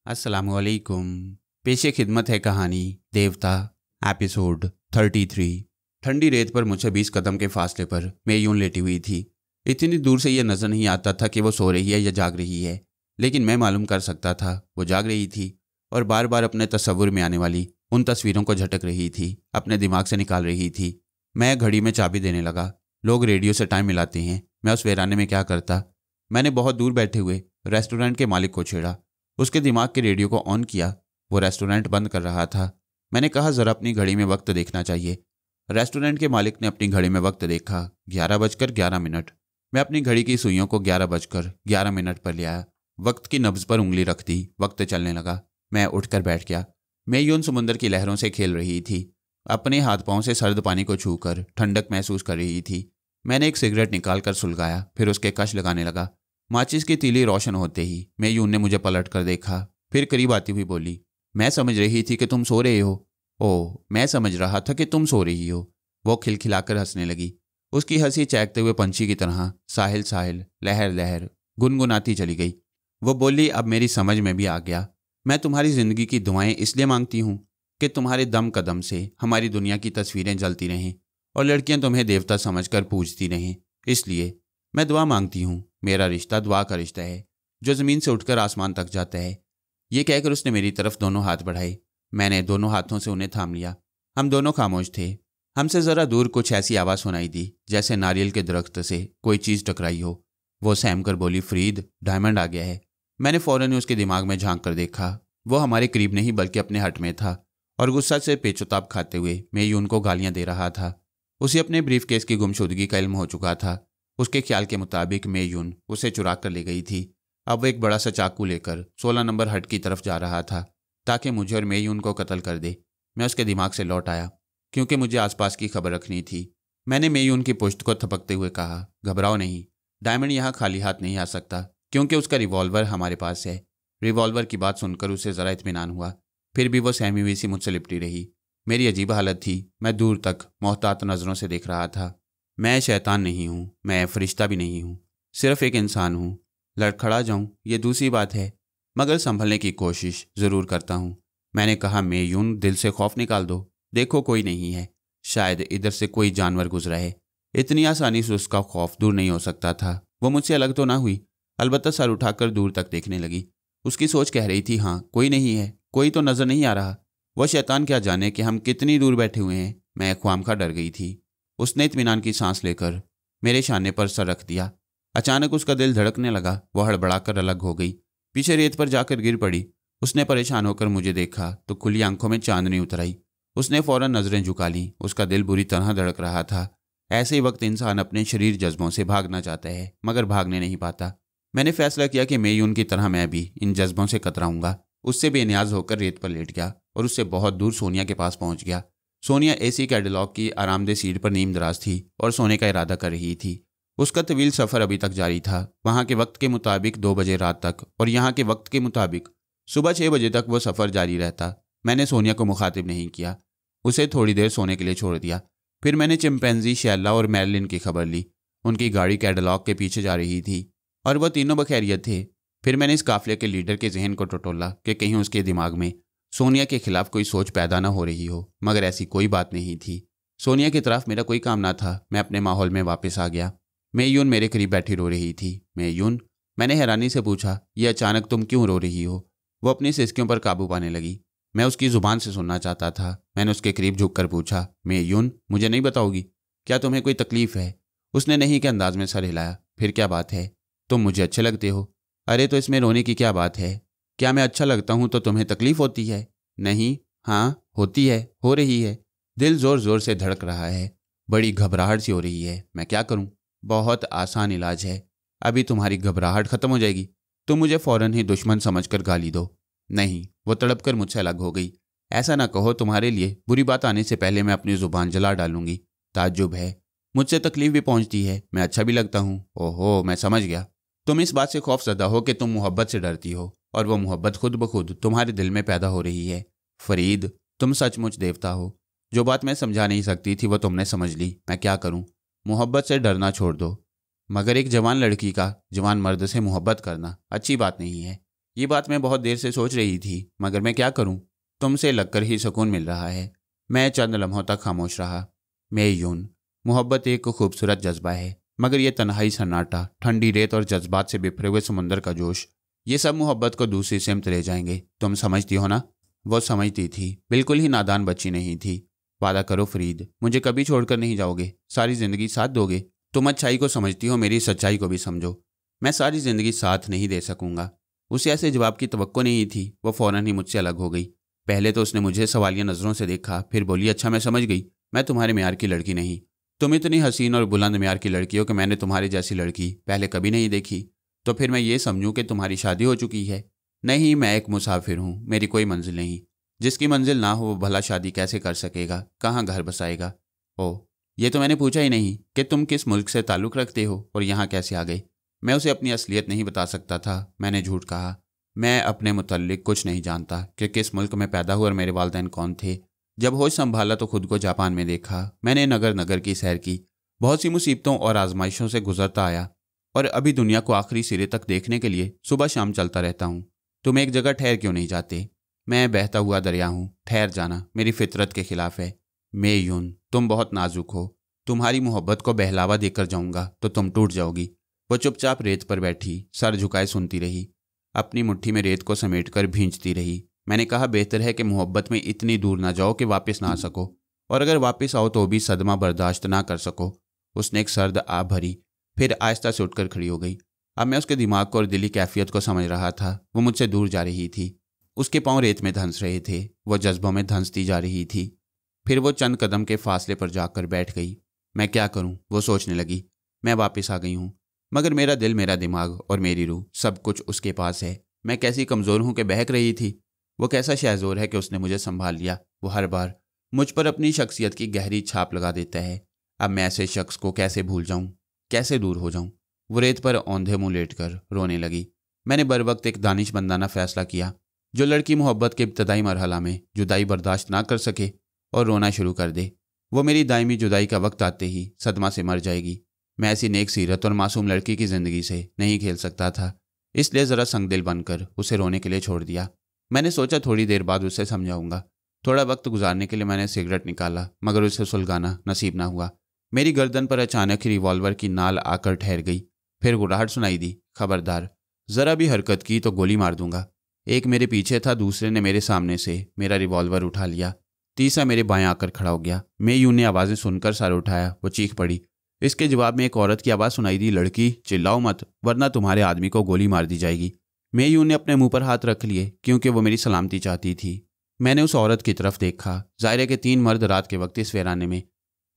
अस्सलामुअलैकुम। पेशे खिदमत है कहानी देवता एपिसोड 33। ठंडी रेत पर मुझसे 20 कदम के फासले पर मेयून लेटी हुई थी। इतनी दूर से यह नजर नहीं आता था कि वो सो रही है या जाग रही है, लेकिन मैं मालूम कर सकता था वो जाग रही थी और बार बार अपने तस्वुर में आने वाली उन तस्वीरों को झटक रही थी, अपने दिमाग से निकाल रही थी। मैं घड़ी में चाबी देने लगा। लोग रेडियो से टाइम मिलाते हैं, मैं उस वीराने में क्या करता। मैंने बहुत दूर बैठे हुए रेस्टोरेंट के मालिक को छेड़ा। उसके दिमाग के रेडियो को ऑन किया। वो रेस्टोरेंट बंद कर रहा था। मैंने कहा, जरा अपनी घड़ी में वक्त देखना चाहिए। रेस्टोरेंट के मालिक ने अपनी घड़ी में वक्त देखा, 11:11। मैं अपनी घड़ी की सुइयों को 11:11 पर ले आया। वक्त की नब्ज पर उंगली रख दी। वक्त चलने लगा। मैं उठकर बैठ गया। मेयून समुद्र की लहरों से खेल रही थी। अपने हाथ पांव से सर्द पानी को छूकर ठंडक महसूस कर रही थी। मैंने एक सिगरेट निकालकर सुलगाया, फिर उसके कश लगाने लगा। माचिस की तीली रोशन होते ही मेयून ने मुझे पलट कर देखा, फिर करीब आती हुई बोली, मैं समझ रही थी कि तुम सो रहे हो। ओह, मैं समझ रहा था कि तुम सो रही हो। वो खिलखिलाकर हंसने लगी। उसकी हंसी चहकते हुए पंछी की तरह साहिल साहिल लहर लहर गुनगुनाती चली गई। वो बोली, अब मेरी समझ में भी आ गया। मैं तुम्हारी जिंदगी की दुआएं इसलिए मांगती हूँ कि तुम्हारे दम कदम से हमारी दुनिया की तस्वीरें जलती रहें और लड़कियां तुम्हें देवता समझकर पूजती रहें। इसलिए मैं दुआ मांगती हूँ। मेरा रिश्ता दुआ का रिश्ता है जो ज़मीन से उठकर आसमान तक जाता है। ये कहकर उसने मेरी तरफ दोनों हाथ बढ़ाए। मैंने दोनों हाथों से उन्हें थाम लिया। हम दोनों खामोश थे। हमसे ज़रा दूर कुछ ऐसी आवाज़ सुनाई दी जैसे नारियल के दरख्त से कोई चीज़ टकराई हो। वो सहम कर बोली, फरीद, डायमंड आ गया है। मैंने फ़ौरन उसके दिमाग में झांक कर देखा। वो हमारे करीब नहीं बल्कि अपने हट में था और गुस्सा से पेचोताब खाते हुए मेयून को गालियाँ दे रहा था। उसे अपने ब्रीफकेस की गुमशुदगी का इल्म हो चुका था। उसके ख्याल के मुताबिक मेयून उसे चुरा कर ले गई थी। अब वो एक बड़ा सा चाकू लेकर 16 नंबर हट की तरफ जा रहा था ताकि मुझे और मेयून को कत्ल कर दे। मैं उसके दिमाग से लौट आया क्योंकि मुझे आसपास की खबर रखनी थी। मैंने मेयून की पुश्त को थपकते हुए कहा, घबराओ नहीं, डायमंड यहाँ खाली हाथ नहीं आ सकता क्योंकि उसका रिवॉल्वर हमारे पास है। रिवॉल्वर की बात सुनकर उसे ज़रा इत्मीनान हुआ, फिर भी वो सहमी हुई सी मुझसे लिपटी रही। मेरी अजीब हालत थी। मैं दूर तक मोहतात नज़रों से देख रहा था। मैं शैतान नहीं हूँ, मैं फरिश्ता भी नहीं हूँ, सिर्फ एक इंसान हूँ। लड़खड़ा जाऊँ ये दूसरी बात है, मगर संभलने की कोशिश ज़रूर करता हूँ। मैंने कहा, मेयून, दिल से खौफ निकाल दो। देखो, कोई नहीं है। शायद इधर से कोई जानवर गुजरा है। इतनी आसानी से उसका खौफ दूर नहीं हो सकता था। वो मुझसे अलग तो ना हुई, अलबत्ता सर उठाकर दूर तक देखने लगी। उसकी सोच कह रही थी, हाँ, कोई नहीं है, कोई तो नज़र नहीं आ रहा। वह शैतान क्या जाने कि हम कितनी दूर बैठे हुए हैं। मैं ख्वामखा डर गई थी। उसने इत्मीनान की सांस लेकर मेरे शाने पर सर रख दिया। अचानक उसका दिल धड़कने लगा। वह हड़बड़ाकर अलग हो गई, पीछे रेत पर जाकर गिर पड़ी। उसने परेशान होकर मुझे देखा तो खुली आंखों में चांदनी उतर आई। उसने फौरन नजरें झुका लीं। उसका दिल बुरी तरह धड़क रहा था। ऐसे ही वक्त इंसान अपने शरीर जज्बों से भागना चाहता है मगर भागने नहीं पाता। मैंने फैसला किया कि मेयून की तरह मैं भी इन जज्बों से कतराऊंगा। उससे बेनियाज होकर रेत पर लेट गया और उससे बहुत दूर सोनिया के पास पहुंच गया। सोनिया एसी कैटलॉग की आरामदेह सीट पर नीम दराज थी और सोने का इरादा कर रही थी। उसका तवील सफ़र अभी तक जारी था। वहाँ के वक्त के मुताबिक 2 बजे रात तक और यहाँ के वक्त के मुताबिक सुबह 6 बजे तक वो सफ़र जारी रहता। मैंने सोनिया को मुखातिब नहीं किया, उसे थोड़ी देर सोने के लिए छोड़ दिया। फिर मैंने चिंपैंजी, शैला और मैरलिन की खबर ली। उनकी गाड़ी कैटलॉग के पीछे जा रही थी और वह तीनों बखैरियत थे। फिर मैंने इस काफिले के लीडर के जहन को टटोला कि कहीं उसके दिमाग में सोनिया के खिलाफ कोई सोच पैदा न हो रही हो, मगर ऐसी कोई बात नहीं थी। सोनिया की तरफ मेरा कोई काम ना था। मैं अपने माहौल में वापस आ गया। मेयून मेरे करीब बैठी रो रही थी। मेयून, मैंने हैरानी से पूछा, ये अचानक तुम क्यों रो रही हो? वो अपनी सिसकियों पर काबू पाने लगी। मैं उसकी ज़ुबान से सुनना चाहता था। मैंने उसके करीब झुककर पूछा, मेयून, मुझे नहीं बताओगी? क्या तुम्हें कोई तकलीफ़ है? उसने नहीं के अंदाज में सर हिलाया। फिर क्या बात है? तुम मुझे अच्छे लगते हो। अरे तो इसमें रोने की क्या बात है? क्या मैं अच्छा लगता हूँ तो तुम्हें तकलीफ़ होती है? नहीं, हाँ होती है, हो रही है। दिल ज़ोर ज़ोर से धड़क रहा है, बड़ी घबराहट सी हो रही है। मैं क्या करूँ? बहुत आसान इलाज है। अभी तुम्हारी घबराहट ख़त्म हो जाएगी। तुम मुझे फ़ौरन ही दुश्मन समझकर गाली दो। नहीं, वो तड़प कर मुझसे अलग हो गई। ऐसा ना कहो, तुम्हारे लिए बुरी बात आने से पहले मैं अपनी ज़ुबान जला डालूंगी। ताज्जुब है, मुझसे तकलीफ़ भी पहुँचती है, मैं अच्छा भी लगता हूँ। ओहो, मैं समझ गया। तुम इस बात से खौफजदा हो कि तुम मोहब्बत से डरती हो और वो मोहब्बत खुद ब खुद तुम्हारे दिल में पैदा हो रही है। फरीद, तुम सचमुच देवता हो। जो बात मैं समझा नहीं सकती थी वो तुमने समझ ली। मैं क्या करूं? मोहब्बत से डरना छोड़ दो, मगर एक जवान लड़की का जवान मर्द से मोहब्बत करना अच्छी बात नहीं है। ये बात मैं बहुत देर से सोच रही थी, मगर मैं क्या करूं? तुमसे लगकर ही सुकून मिल रहा है। मैं चंद लम्हों तक खामोश रहा। मेयून, मोहब्बत एक खूबसूरत जज्बा है, मगर ये तन्हाई, सन्नाटा, ठंडी रेत और जज्बात से बिखरे हुए समुंदर का जोश, ये सब मोहब्बत को दूसरी सिमत ले जाएंगे। तुम समझती हो ना? वो समझती थी, बिल्कुल ही नादान बच्ची नहीं थी। वादा करो फरीद, मुझे कभी छोड़कर नहीं जाओगे, सारी जिंदगी साथ दोगे। तुम अच्छाई को समझती हो, मेरी सच्चाई को भी समझो। मैं सारी जिंदगी साथ नहीं दे सकूंगा। उसे ऐसे जवाब की तवक्को नहीं थी। वो फौरन ही मुझसे अलग हो गई। पहले तो उसने मुझे सवालिया नजरों से देखा, फिर बोली, अच्छा मैं समझ गई, मैं तुम्हारे म्यार की लड़की नहीं। तुम इतनी हसीन और बुलंद म्यार की लड़की हो कि मैंने तुम्हारे जैसी लड़की पहले कभी नहीं देखी। तो फिर मैं ये समझूं कि तुम्हारी शादी हो चुकी है? नहीं, मैं एक मुसाफिर हूँ, मेरी कोई मंजिल नहीं। जिसकी मंजिल ना हो वो भला शादी कैसे कर सकेगा, कहाँ घर बसाएगा? ओह, ये तो मैंने पूछा ही नहीं कि तुम किस मुल्क से ताल्लुक़ रखते हो और यहाँ कैसे आ गए। मैं उसे अपनी असलियत नहीं बता सकता था। मैंने झूठ कहा। मैं अपने मुतल्लिक कुछ नहीं जानता कि किस मुल्क में पैदा हुआ और मेरे वालिदैन कौन थे। जब होश संभाला तो खुद को जापान में देखा। मैंने नगर नगर की सैर की, बहुत सी मुसीबतों और आजमाइशों से गुजरता आया, और अभी दुनिया को आखिरी सिरे तक देखने के लिए सुबह शाम चलता रहता हूँ। तुम एक जगह ठहर क्यों नहीं जाते? मैं बहता हुआ दरिया हूँ, ठहर जाना मेरी फितरत के खिलाफ है। मेयून, तुम बहुत नाजुक हो। तुम्हारी मोहब्बत को बहलावा देकर जाऊंगा तो तुम टूट जाओगी। वो चुपचाप रेत पर बैठी, सर झुकाए सुनती रही, अपनी मुट्ठी में रेत को समेटकर भींचती रही। मैंने कहा, बेहतर है कि मोहब्बत में इतनी दूर ना जाओ कि वापस ना आ सको, और अगर वापस आओ तो भी सदमा बर्दाश्त ना कर सको। उसने एक सर्द आ भरी, फिर आहिस्ता से उठकर खड़ी हो गई। अब मैं उसके दिमाग को और दिली कैफियत को समझ रहा था। वो मुझसे दूर जा रही थी। उसके पांव रेत में धंस रहे थे, वो जज्बों में धंसती जा रही थी। फिर वो चंद कदम के फासले पर जाकर बैठ गई। मैं क्या करूं, वो सोचने लगी। मैं वापस आ गई हूं, मगर मेरा दिल, मेरा दिमाग और मेरी रूह, सब कुछ उसके पास है। मैं कैसी कमज़ोर हूं कि बहक रही थी। वो कैसा शहज़ोर है कि उसने मुझे संभाल लिया। वो हर बार मुझ पर अपनी शख्सियत की गहरी छाप लगा देता है। अब मैं ऐसे शख्स को कैसे भूल जाऊं, कैसे दूर हो जाऊं? वो रेत पर औंधे मुंह लेटकर रोने लगी। मैंने बर वक्त एक दानिशमंदाना फैसला किया। जो लड़की मोहब्बत के इब्तदाई मरहला में जुदाई बर्दाश्त ना कर सके और रोना शुरू कर दे, वो मेरी दायमी जुदाई का वक्त आते ही सदमा से मर जाएगी। मैं ऐसी नेक सीरत और मासूम लड़की की ज़िंदगी से नहीं खेल सकता था, इसलिए ज़रा संगदिल बनकर उसे रोने के लिए छोड़ दिया। मैंने सोचा थोड़ी देर बाद उसे समझाऊंगा। थोड़ा वक्त गुजारने के लिए मैंने सिगरेट निकाला, मगर उसे सुलगाना नसीब ना हुआ। मेरी गर्दन पर अचानक ही रिवॉल्वर की नाल आकर ठहर गई। फिर गुर्राहट सुनाई दी, खबरदार, ज़रा भी हरकत की तो गोली मार दूंगा। एक मेरे पीछे था, दूसरे ने मेरे सामने से मेरा रिवॉल्वर उठा लिया, तीसरा मेरे बाएं आकर खड़ा हो गया। मेयून ने आवाज़ें सुनकर सर उठाया। वो चीख पड़ी। इसके जवाब में एक औरत की आवाज़ सुनाई दी, लड़की चिल्लाओ मत, वरना तुम्हारे आदमी को गोली मार दी जाएगी। मेयून ने अपने मुंह पर हाथ रख लिए, क्योंकि वो मेरी सलामती चाहती थी। मैंने उस औरत की तरफ देखा। ज़ाहिर है कि 3 मर्द रात के वक्त इस वीराने में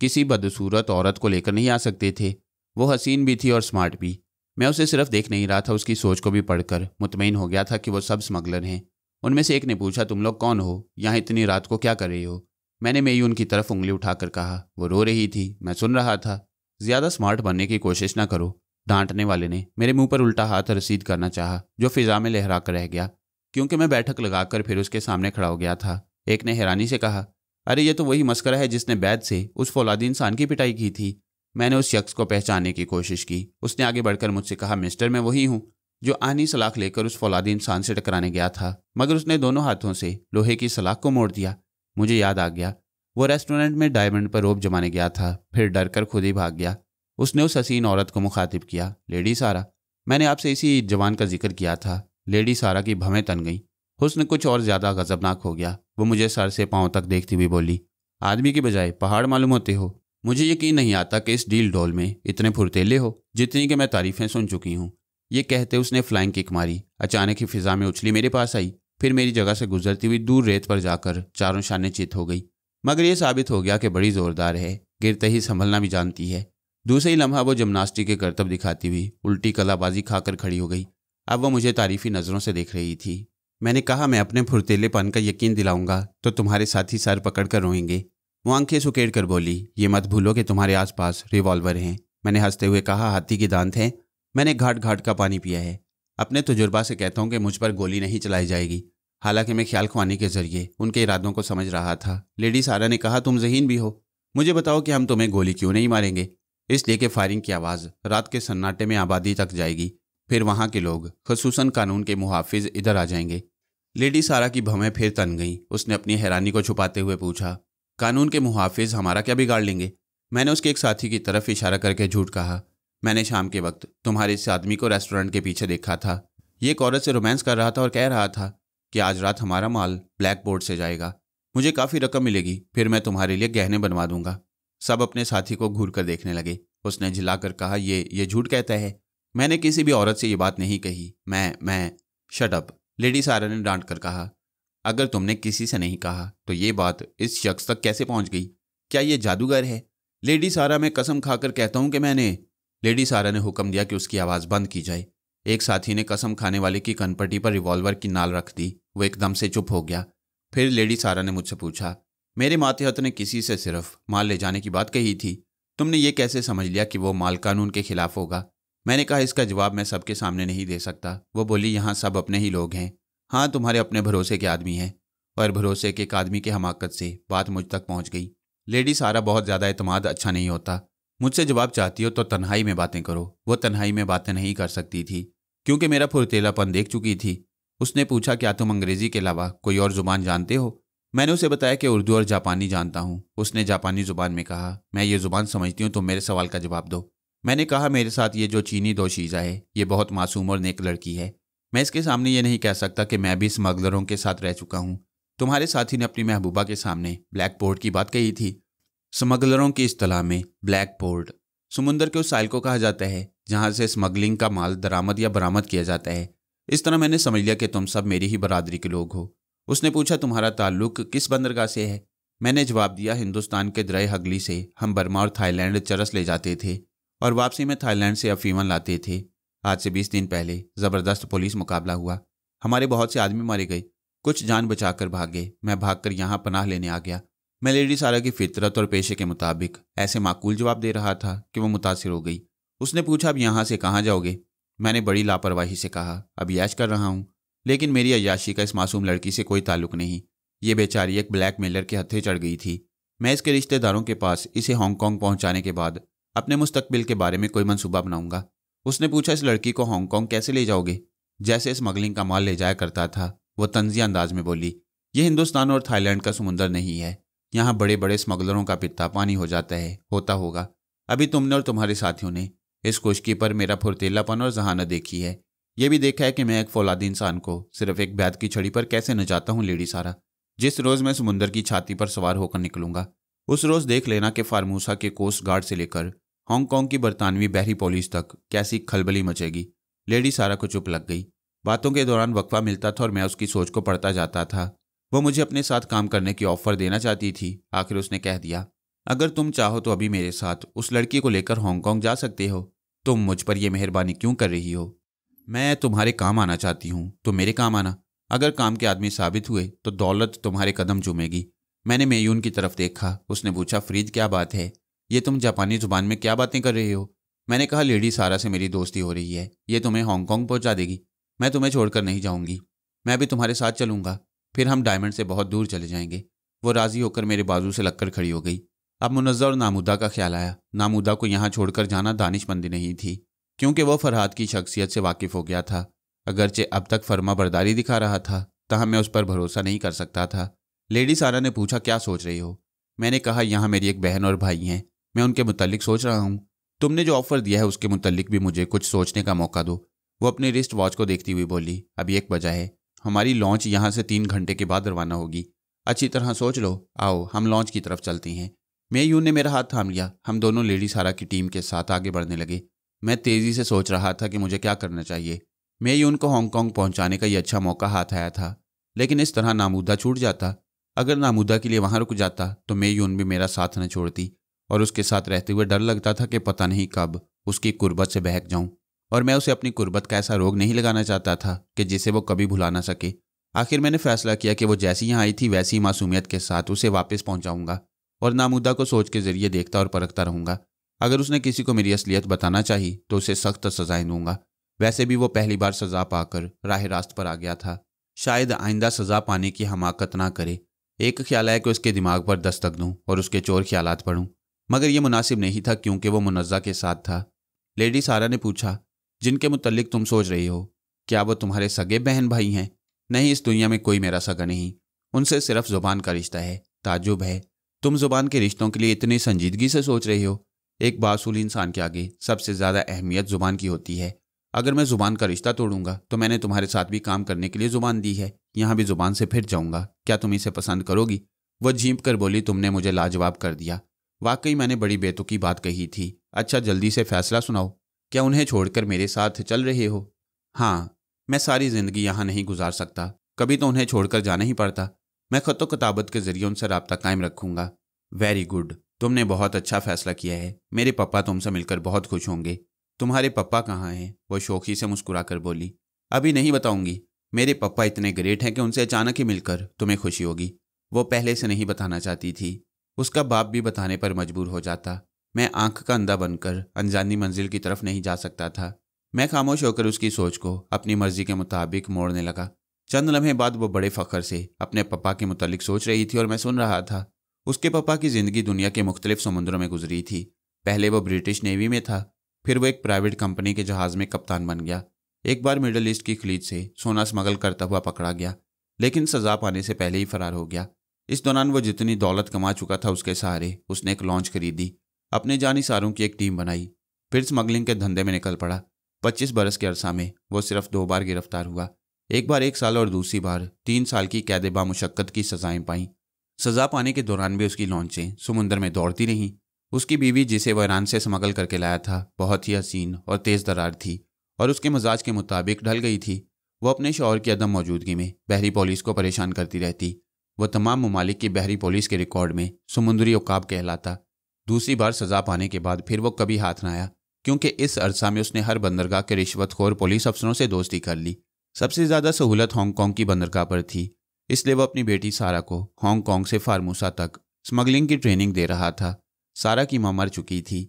किसी बदसूरत औरत को लेकर नहीं आ सकते थे। वो हसीन भी थी और स्मार्ट भी। मैं उसे सिर्फ देख नहीं रहा था, उसकी सोच को भी पढ़कर मुतमईन हो गया था कि वो सब स्मगलर हैं। उनमें से एक ने पूछा, तुम लोग कौन हो? यहाँ इतनी रात को क्या कर रही हो? मैंने मेयून की तरफ उंगली उठाकर कहा। वो रो रही थी, मैं सुन रहा था। ज़्यादा स्मार्ट बनने की कोशिश ना करो, डांटने वाले ने मेरे मुंह पर उल्टा हाथ रसीद करना चाहा, जो फिजा में लहरा कर रह गया, क्योंकि मैं बैठक लगाकर फिर उसके सामने खड़ा हो गया था। एक ने हैरानी से कहा, अरे ये तो वही मस्करा है जिसने बैद से उस फौलादी इंसान की पिटाई की थी। मैंने उस शख्स को पहचानने की कोशिश की। उसने आगे बढ़कर मुझसे कहा, मिस्टर, मैं वही हूँ जो आनी सलाख लेकर उस फौलादी इंसान से टकराने गया था, मगर उसने दोनों हाथों से लोहे की सलाख को मोड़ दिया। मुझे याद आ गया, वो रेस्टोरेंट में डायमंड पर रोब जमाने गया था, फिर डर कर खुद ही भाग गया। उसने उस हसीन औरत को मुखातिब किया, लेडी सारा, मैंने आपसे इसी जवान का जिक्र किया था। लेडी सारा की भवें तन गई। हुस्न कुछ और ज़्यादा गजबनाक हो गया। वो मुझे सर से पांव तक देखती हुई बोली, आदमी की बजाय पहाड़ मालूम होते हो। मुझे यकीन नहीं आता कि इस डील डोल में इतने फुर्तेले हो जितनी कि मैं तारीफ़ें सुन चुकी हूँ। ये कहते उसने फ्लाइंग किक मारी, अचानक ही फिजा में उछली, मेरे पास आई, फिर मेरी जगह से गुजरती हुई दूर रेत पर जाकर चारों शाने चित हो गई। मगर यह साबित हो गया कि बड़ी ज़ोरदार है, गिरते ही संभलना भी जानती है। दूसरे ही लम्हा वो जिम्नास्टिक के करतब दिखाती हुई उल्टी कलाबाजी खाकर खड़ी हो गई। अब वो मुझे तारीफ़ी नज़रों से देख रही थी। मैंने कहा, मैं अपने फुर्तीलेपन का यकीन दिलाऊंगा तो तुम्हारे साथी सर पकड़ कर रोएंगे। वो आंखें सुकेड़ कर बोली, ये मत भूलो कि तुम्हारे आसपास रिवॉल्वर हैं। मैंने हंसते हुए कहा, हाथी के दांत हैं। मैंने घाट घाट का पानी पिया है। अपने तजुर्बा से कहता हूँ कि मुझ पर गोली नहीं चलाई जाएगी। हालांकि मैं ख्याल खुआने के जरिए उनके इरादों को समझ रहा था। लेडी सारा ने कहा, तुम ज़हीन भी हो। मुझे बताओ कि हम तुम्हें गोली क्यों नहीं मारेंगे? इसलिए कि फायरिंग की आवाज़ रात के सन्नाटे में आबादी तक जाएगी, फिर वहाँ के लोग, खुसूसन कानून के मुहाफिज, इधर आ जाएंगे। लेडी सारा की भवें फिर तन गईं। उसने अपनी हैरानी को छुपाते हुए पूछा, कानून के मुहाफिज हमारा क्या बिगाड़ लेंगे? मैंने उसके एक साथी की तरफ इशारा करके झूठ कहा, मैंने शाम के वक्त तुम्हारे इस आदमी को रेस्टोरेंट के पीछे देखा था। ये एक औरत से रोमांस कर रहा था और कह रहा था कि आज रात हमारा माल ब्लैक बोर्ड से जाएगा, मुझे काफ़ी रकम मिलेगी, फिर मैं तुम्हारे लिए गहने बनवा दूंगा। सब अपने साथी को घूर कर देखने लगे। उसने झिलाकर कहा, ये झूठ कहता है, मैंने किसी भी औरत से ये बात नहीं कही। मैं शट अप, लेडी सारा ने डांट कर कहा। अगर तुमने किसी से नहीं कहा तो ये बात इस शख्स तक कैसे पहुंच गई? क्या ये जादूगर है? लेडी सारा, मैं कसम खाकर कहता हूं कि मैंने। लेडी सारा ने हुक्म दिया कि उसकी आवाज़ बंद की जाए। एक साथी ने कसम खाने वाले की कनपट्टी पर रिवॉल्वर की नाल रख दी। वो एकदम से चुप हो गया। फिर लेडी सारा ने मुझसे पूछा, मेरे मातहत ने किसी से सिर्फ माल ले जाने की बात कही थी, तुमने ये कैसे समझ लिया कि वो माल कानून के खिलाफ होगा? मैंने कहा, इसका जवाब मैं सबके सामने नहीं दे सकता। वो बोली, यहाँ सब अपने ही लोग हैं। हाँ, तुम्हारे अपने भरोसे के आदमी हैं। और भरोसे के एक आदमी की हमाकत से बात मुझ तक पहुंच गई। लेडी सारा, बहुत ज़्यादा एतमाद अच्छा नहीं होता। मुझसे जवाब चाहती हो तो तन्हाई में बातें करो। वो तन्हाई में बातें नहीं कर सकती थी क्योंकि मेरा फुर्तीलापन देख चुकी थी। उसने पूछा, क्या तुम अंग्रेज़ी के अलावा कोई और ज़ुबान जानते हो? मैंने उसे बताया कि उर्दू और जापानी जानता हूँ। उसने जापानी ज़ुबान में कहा, मैं ये ज़ुबान समझती हूँ, तुम मेरे सवाल का जवाब दो। मैंने कहा, मेरे साथ ये जो चीनी दोशीज़ा है ये बहुत मासूम और नेक लड़की है। मैं इसके सामने ये नहीं कह सकता कि मैं भी स्मगलरों के साथ रह चुका हूँ। तुम्हारे साथी ने अपनी महबूबा के सामने ब्लैक पोर्ट की बात कही थी। स्मगलरों की इस्तिलाह में ब्लैक पोर्ट समुंदर के उस साइल को कहा जाता है जहाँ से स्मगलिंग का माल दरामद या बरामद किया जाता है। इस तरह मैंने समझ लिया कि तुम सब मेरी ही बरादरी के लोग हो। उसने पूछा, तुम्हारा ताल्लुक किस बंदरगाह से है? मैंने जवाब दिया, हिंदुस्तान के दरिया हगली से हम बर्मा और थाईलैंड चरस ले जाते थे और वापसी में थाईलैंड से अफीमन लाते थे। आज से 20 दिन पहले ज़बरदस्त पुलिस मुकाबला हुआ। हमारे बहुत से आदमी मारे गए, कुछ जान बचाकर भागे। मैं भागकर यहाँ पनाह लेने आ गया। मैं लेडी सारा की फितरत और पेशे के मुताबिक ऐसे माकूल जवाब दे रहा था कि वो मुतासिर हो गई। उसने पूछा, अब यहाँ से कहाँ जाओगे? मैंने बड़ी लापरवाही से कहा, अब याश कर रहा हूँ, लेकिन मेरी अय्याशी का इस मासूम लड़की से कोई ताल्लुक नहीं। ये बेचारी एक ब्लैकमेलर के हत्थे चढ़ गई थी। मैं इसके रिश्तेदारों के पास इसे हांगकांग पहुँचाने के बाद अपने मुस्तकबिल के बारे में कोई मंसूबा बनाऊंगा। उसने पूछा, इस लड़की को हांगकांग कैसे ले जाओगे? जैसे स्मगलिंग का माल ले जाया करता था। वो तंजिया अंदाज में बोली, ये हिंदुस्तान और थाईलैंड का समुंदर नहीं है। यहाँ बड़े बड़े स्मगलरों का पित्ता पानी हो जाता है, होता होगा। अभी तुमने और तुम्हारे साथियों ने इस खुशकी पर मेरा फुर्तीलापन और जहानत देखी है। यह भी देखा है कि मैं एक फौलादी इंसान को सिर्फ एक बैत की छड़ी पर कैसे नचाता हूँ। लेडी सारा, जिस रोज़ मैं समुंदर की छाती पर सवार होकर निकलूंगा उस रोज़ देख लेना कि फार्मूसा के कोस्ट गार्ड से लेकर हांगकांग की बरतानवी बहरी पुलिस तक कैसी खलबली मचेगी। लेडी सारा को चुप लग गई। बातों के दौरान वक्फा मिलता था और मैं उसकी सोच को पढ़ता जाता था। वो मुझे अपने साथ काम करने की ऑफर देना चाहती थी। आखिर उसने कह दिया, अगर तुम चाहो तो अभी मेरे साथ उस लड़की को लेकर हांगकांग जा सकते हो। तुम मुझ पर यह मेहरबानी क्यों कर रही हो? मैं तुम्हारे काम आना चाहती हूँ, तो मेरे काम आना। अगर काम के आदमी साबित हुए तो दौलत तुम्हारे कदम चूमेगी। मैंने मेयून की तरफ देखा। उसने पूछा, फरीद क्या बात है? ये तुम जापानी जुबान में क्या बातें कर रहे हो? मैंने कहा, लेडी सारा से मेरी दोस्ती हो रही है, ये तुम्हें हांगकांग पहुंचा देगी। मैं तुम्हें छोड़कर नहीं जाऊंगी, मैं भी तुम्हारे साथ चलूंगा। फिर हम डायमंड से बहुत दूर चले जाएंगे। वो राजी होकर मेरे बाजू से लगकर खड़ी हो गई। अब मुनज़्ज़ा और नामुदा का ख्याल आया। नामुदा को यहाँ छोड़कर जाना दानिशमंदी नहीं थी, क्योंकि वह फरहाद की शख्सियत से वाकिफ़ हो गया था। अगरचे अब तक फर्मा बरदारी दिखा रहा था, तहम मैं उस पर भरोसा नहीं कर सकता था। लेडी सारा ने पूछा, क्या सोच रही हो? मैंने कहा, यहाँ मेरी एक बहन और भाई हैं, मैं उनके मुतल्लिक सोच रहा हूँ। तुमने जो ऑफ़र दिया है उसके मुतल्लिक भी मुझे कुछ सोचने का मौका दो। वो अपने रिस्ट वॉच को देखती हुई बोली, अभी 1 बजा है, हमारी लॉन्च यहाँ से 3 घंटे के बाद रवाना होगी। अच्छी तरह सोच लो, आओ हम लॉन्च की तरफ चलती हैं। मेयून ने मेरा हाथ थाम लिया। हम दोनों लेडी सारा की टीम के साथ आगे बढ़ने लगे। मैं तेज़ी से सोच रहा था कि मुझे क्या करना चाहिए। मेयून को हांगकांग पहुंचाने का ये अच्छा मौका हाथ आया था, लेकिन इस तरह नामुदा छूट जाता। अगर नामुदा के लिए वहां रुक जाता तो मेयून भी मेरा साथ न छोड़ती, और उसके साथ रहते हुए डर लगता था कि पता नहीं कब उसकी कुर्बत से बहक जाऊं, और मैं उसे अपनी कुर्बत का ऐसा रोग नहीं लगाना चाहता था कि जिसे वो कभी भुला ना सके। आखिर मैंने फैसला किया कि वो जैसी यहाँ आई थी वैसी मासूमियत के साथ उसे वापस पहुँचाऊँगा और नामुदा को सोच के जरिए देखता और परखता रहूँगा। अगर उसने किसी को मेरी असलियत बताना चाहिए तो उसे सख्त सजाएं दूंगा। वैसे भी वो पहली बार सज़ा पाकर राह रास्त पर आ गया था, शायद आइंदा सज़ा पाने की हमाकत ना करे। एक ख्याल आया कि उसके दिमाग पर दस्तक दूं और उसके चोर ख्यालात पढ़ूं, मगर यह मुनासिब नहीं था क्योंकि वो मुनज़्ज़ा के साथ था। लेडी सारा ने पूछा, जिनके मुतल्लिक तुम सोच रही हो, क्या वो तुम्हारे सगे बहन भाई हैं? नहीं, इस दुनिया में कोई मेरा सगा नहीं। उनसे सिर्फ जुबान का रिश्ता है। ताज्जुब है, तुम जुबान के रिश्तों के लिए इतनी संजीदगी से सोच रही हो। एक बासूल इंसान के आगे सबसे ज़्यादा अहमियत जुबान की होती है। अगर मैं जुबान का रिश्ता तोड़ूंगा तो मैंने तुम्हारे साथ भी काम करने के लिए जुबान दी है, यहाँ भी जुबान से फिर जाऊंगा। क्या तुम इसे पसंद करोगी? वो झींप कर बोली, तुमने मुझे लाजवाब कर दिया। वाकई मैंने बड़ी बेतुकी बात कही थी। अच्छा, जल्दी से फैसला सुनाओ। क्या उन्हें छोड़कर मेरे साथ चल रहे हो? हाँ, मैं सारी जिंदगी यहाँ नहीं गुजार सकता। कभी तो उन्हें छोड़कर जाना ही पड़ता। मैं खतो किताबत के जरिए उनसे रब्ता कायम रखूंगा। वेरी गुड, तुमने बहुत अच्छा फैसला किया है। मेरे पापा तुमसे मिलकर बहुत खुश होंगे। तुम्हारे पापा कहाँ हैं? वो शौकी से मुस्कुरा कर बोली, अभी नहीं बताऊंगी। मेरे पापा इतने ग्रेट हैं कि उनसे अचानक ही मिलकर तुम्हें खुशी होगी। वो पहले से नहीं बताना चाहती थी। उसका बाप भी बताने पर मजबूर हो जाता। मैं आंख का अंधा बनकर अनजानी मंजिल की तरफ नहीं जा सकता था। मैं खामोश होकर उसकी सोच को अपनी मर्जी के मुताबिक मोड़ने लगा। चंद लम्हे बाद वो बड़े फख्र से अपने पापा के मुतालिक सोच रही थी और मैं सुन रहा था। उसके पापा की जिंदगी दुनिया के मुख्तलिफ समुद्रों में गुजरी थी। पहले वो ब्रिटिश नेवी में था, फिर वो एक प्राइवेट कंपनी के जहाज में कप्तान बन गया। एक बार मिडल ईस्ट की खलीज से सोना स्मगल करता हुआ पकड़ा गया, लेकिन सजा पाने से पहले ही फरार हो गया। इस दौरान वो जितनी दौलत कमा चुका था उसके सहारे उसने एक लॉन्च खरीदी, अपने जानिसारों की एक टीम बनाई, फिर स्मगलिंग के धंधे में निकल पड़ा। 25 बरस के अरसा में वो सिर्फ 2 बार गिरफ्तार हुआ। एक बार 1 साल और दूसरी बार 3 साल की कैद बामुशक्कत की सजाएं पाईं। सजा पाने के दौरान भी उसकी लॉन्चें समुंदर में दौड़ती रहीं। उसकी बीवी, जिसे वह ईरान से स्मगल करके लाया था, बहुत ही हसीन और तेज़ दरार थी और उसके मिजाज के मुताबिक ढल गई थी। वो अपने शौहर की अदम मौजूदगी में बहरी पुलिस को परेशान करती रहती। वह तमाम ममालिक की बहरी पुलिस के रिकॉर्ड में समुंदरी उकाब कहलाता। दूसरी बार सजा पाने के बाद फिर वो कभी हाथ न आया, क्योंकि इस अरसा में उसने हर बंदरगाह के रिश्वतखोर पुलिस अफसरों से दोस्ती कर ली। सबसे ज़्यादा सहूलत हांगकांग की बंदरगाह पर थी, इसलिए वो अपनी बेटी सारा को हांगकांग से फार्मूसा तक स्मगलिंग की ट्रेनिंग दे रहा था। सारा की मां मर चुकी थी।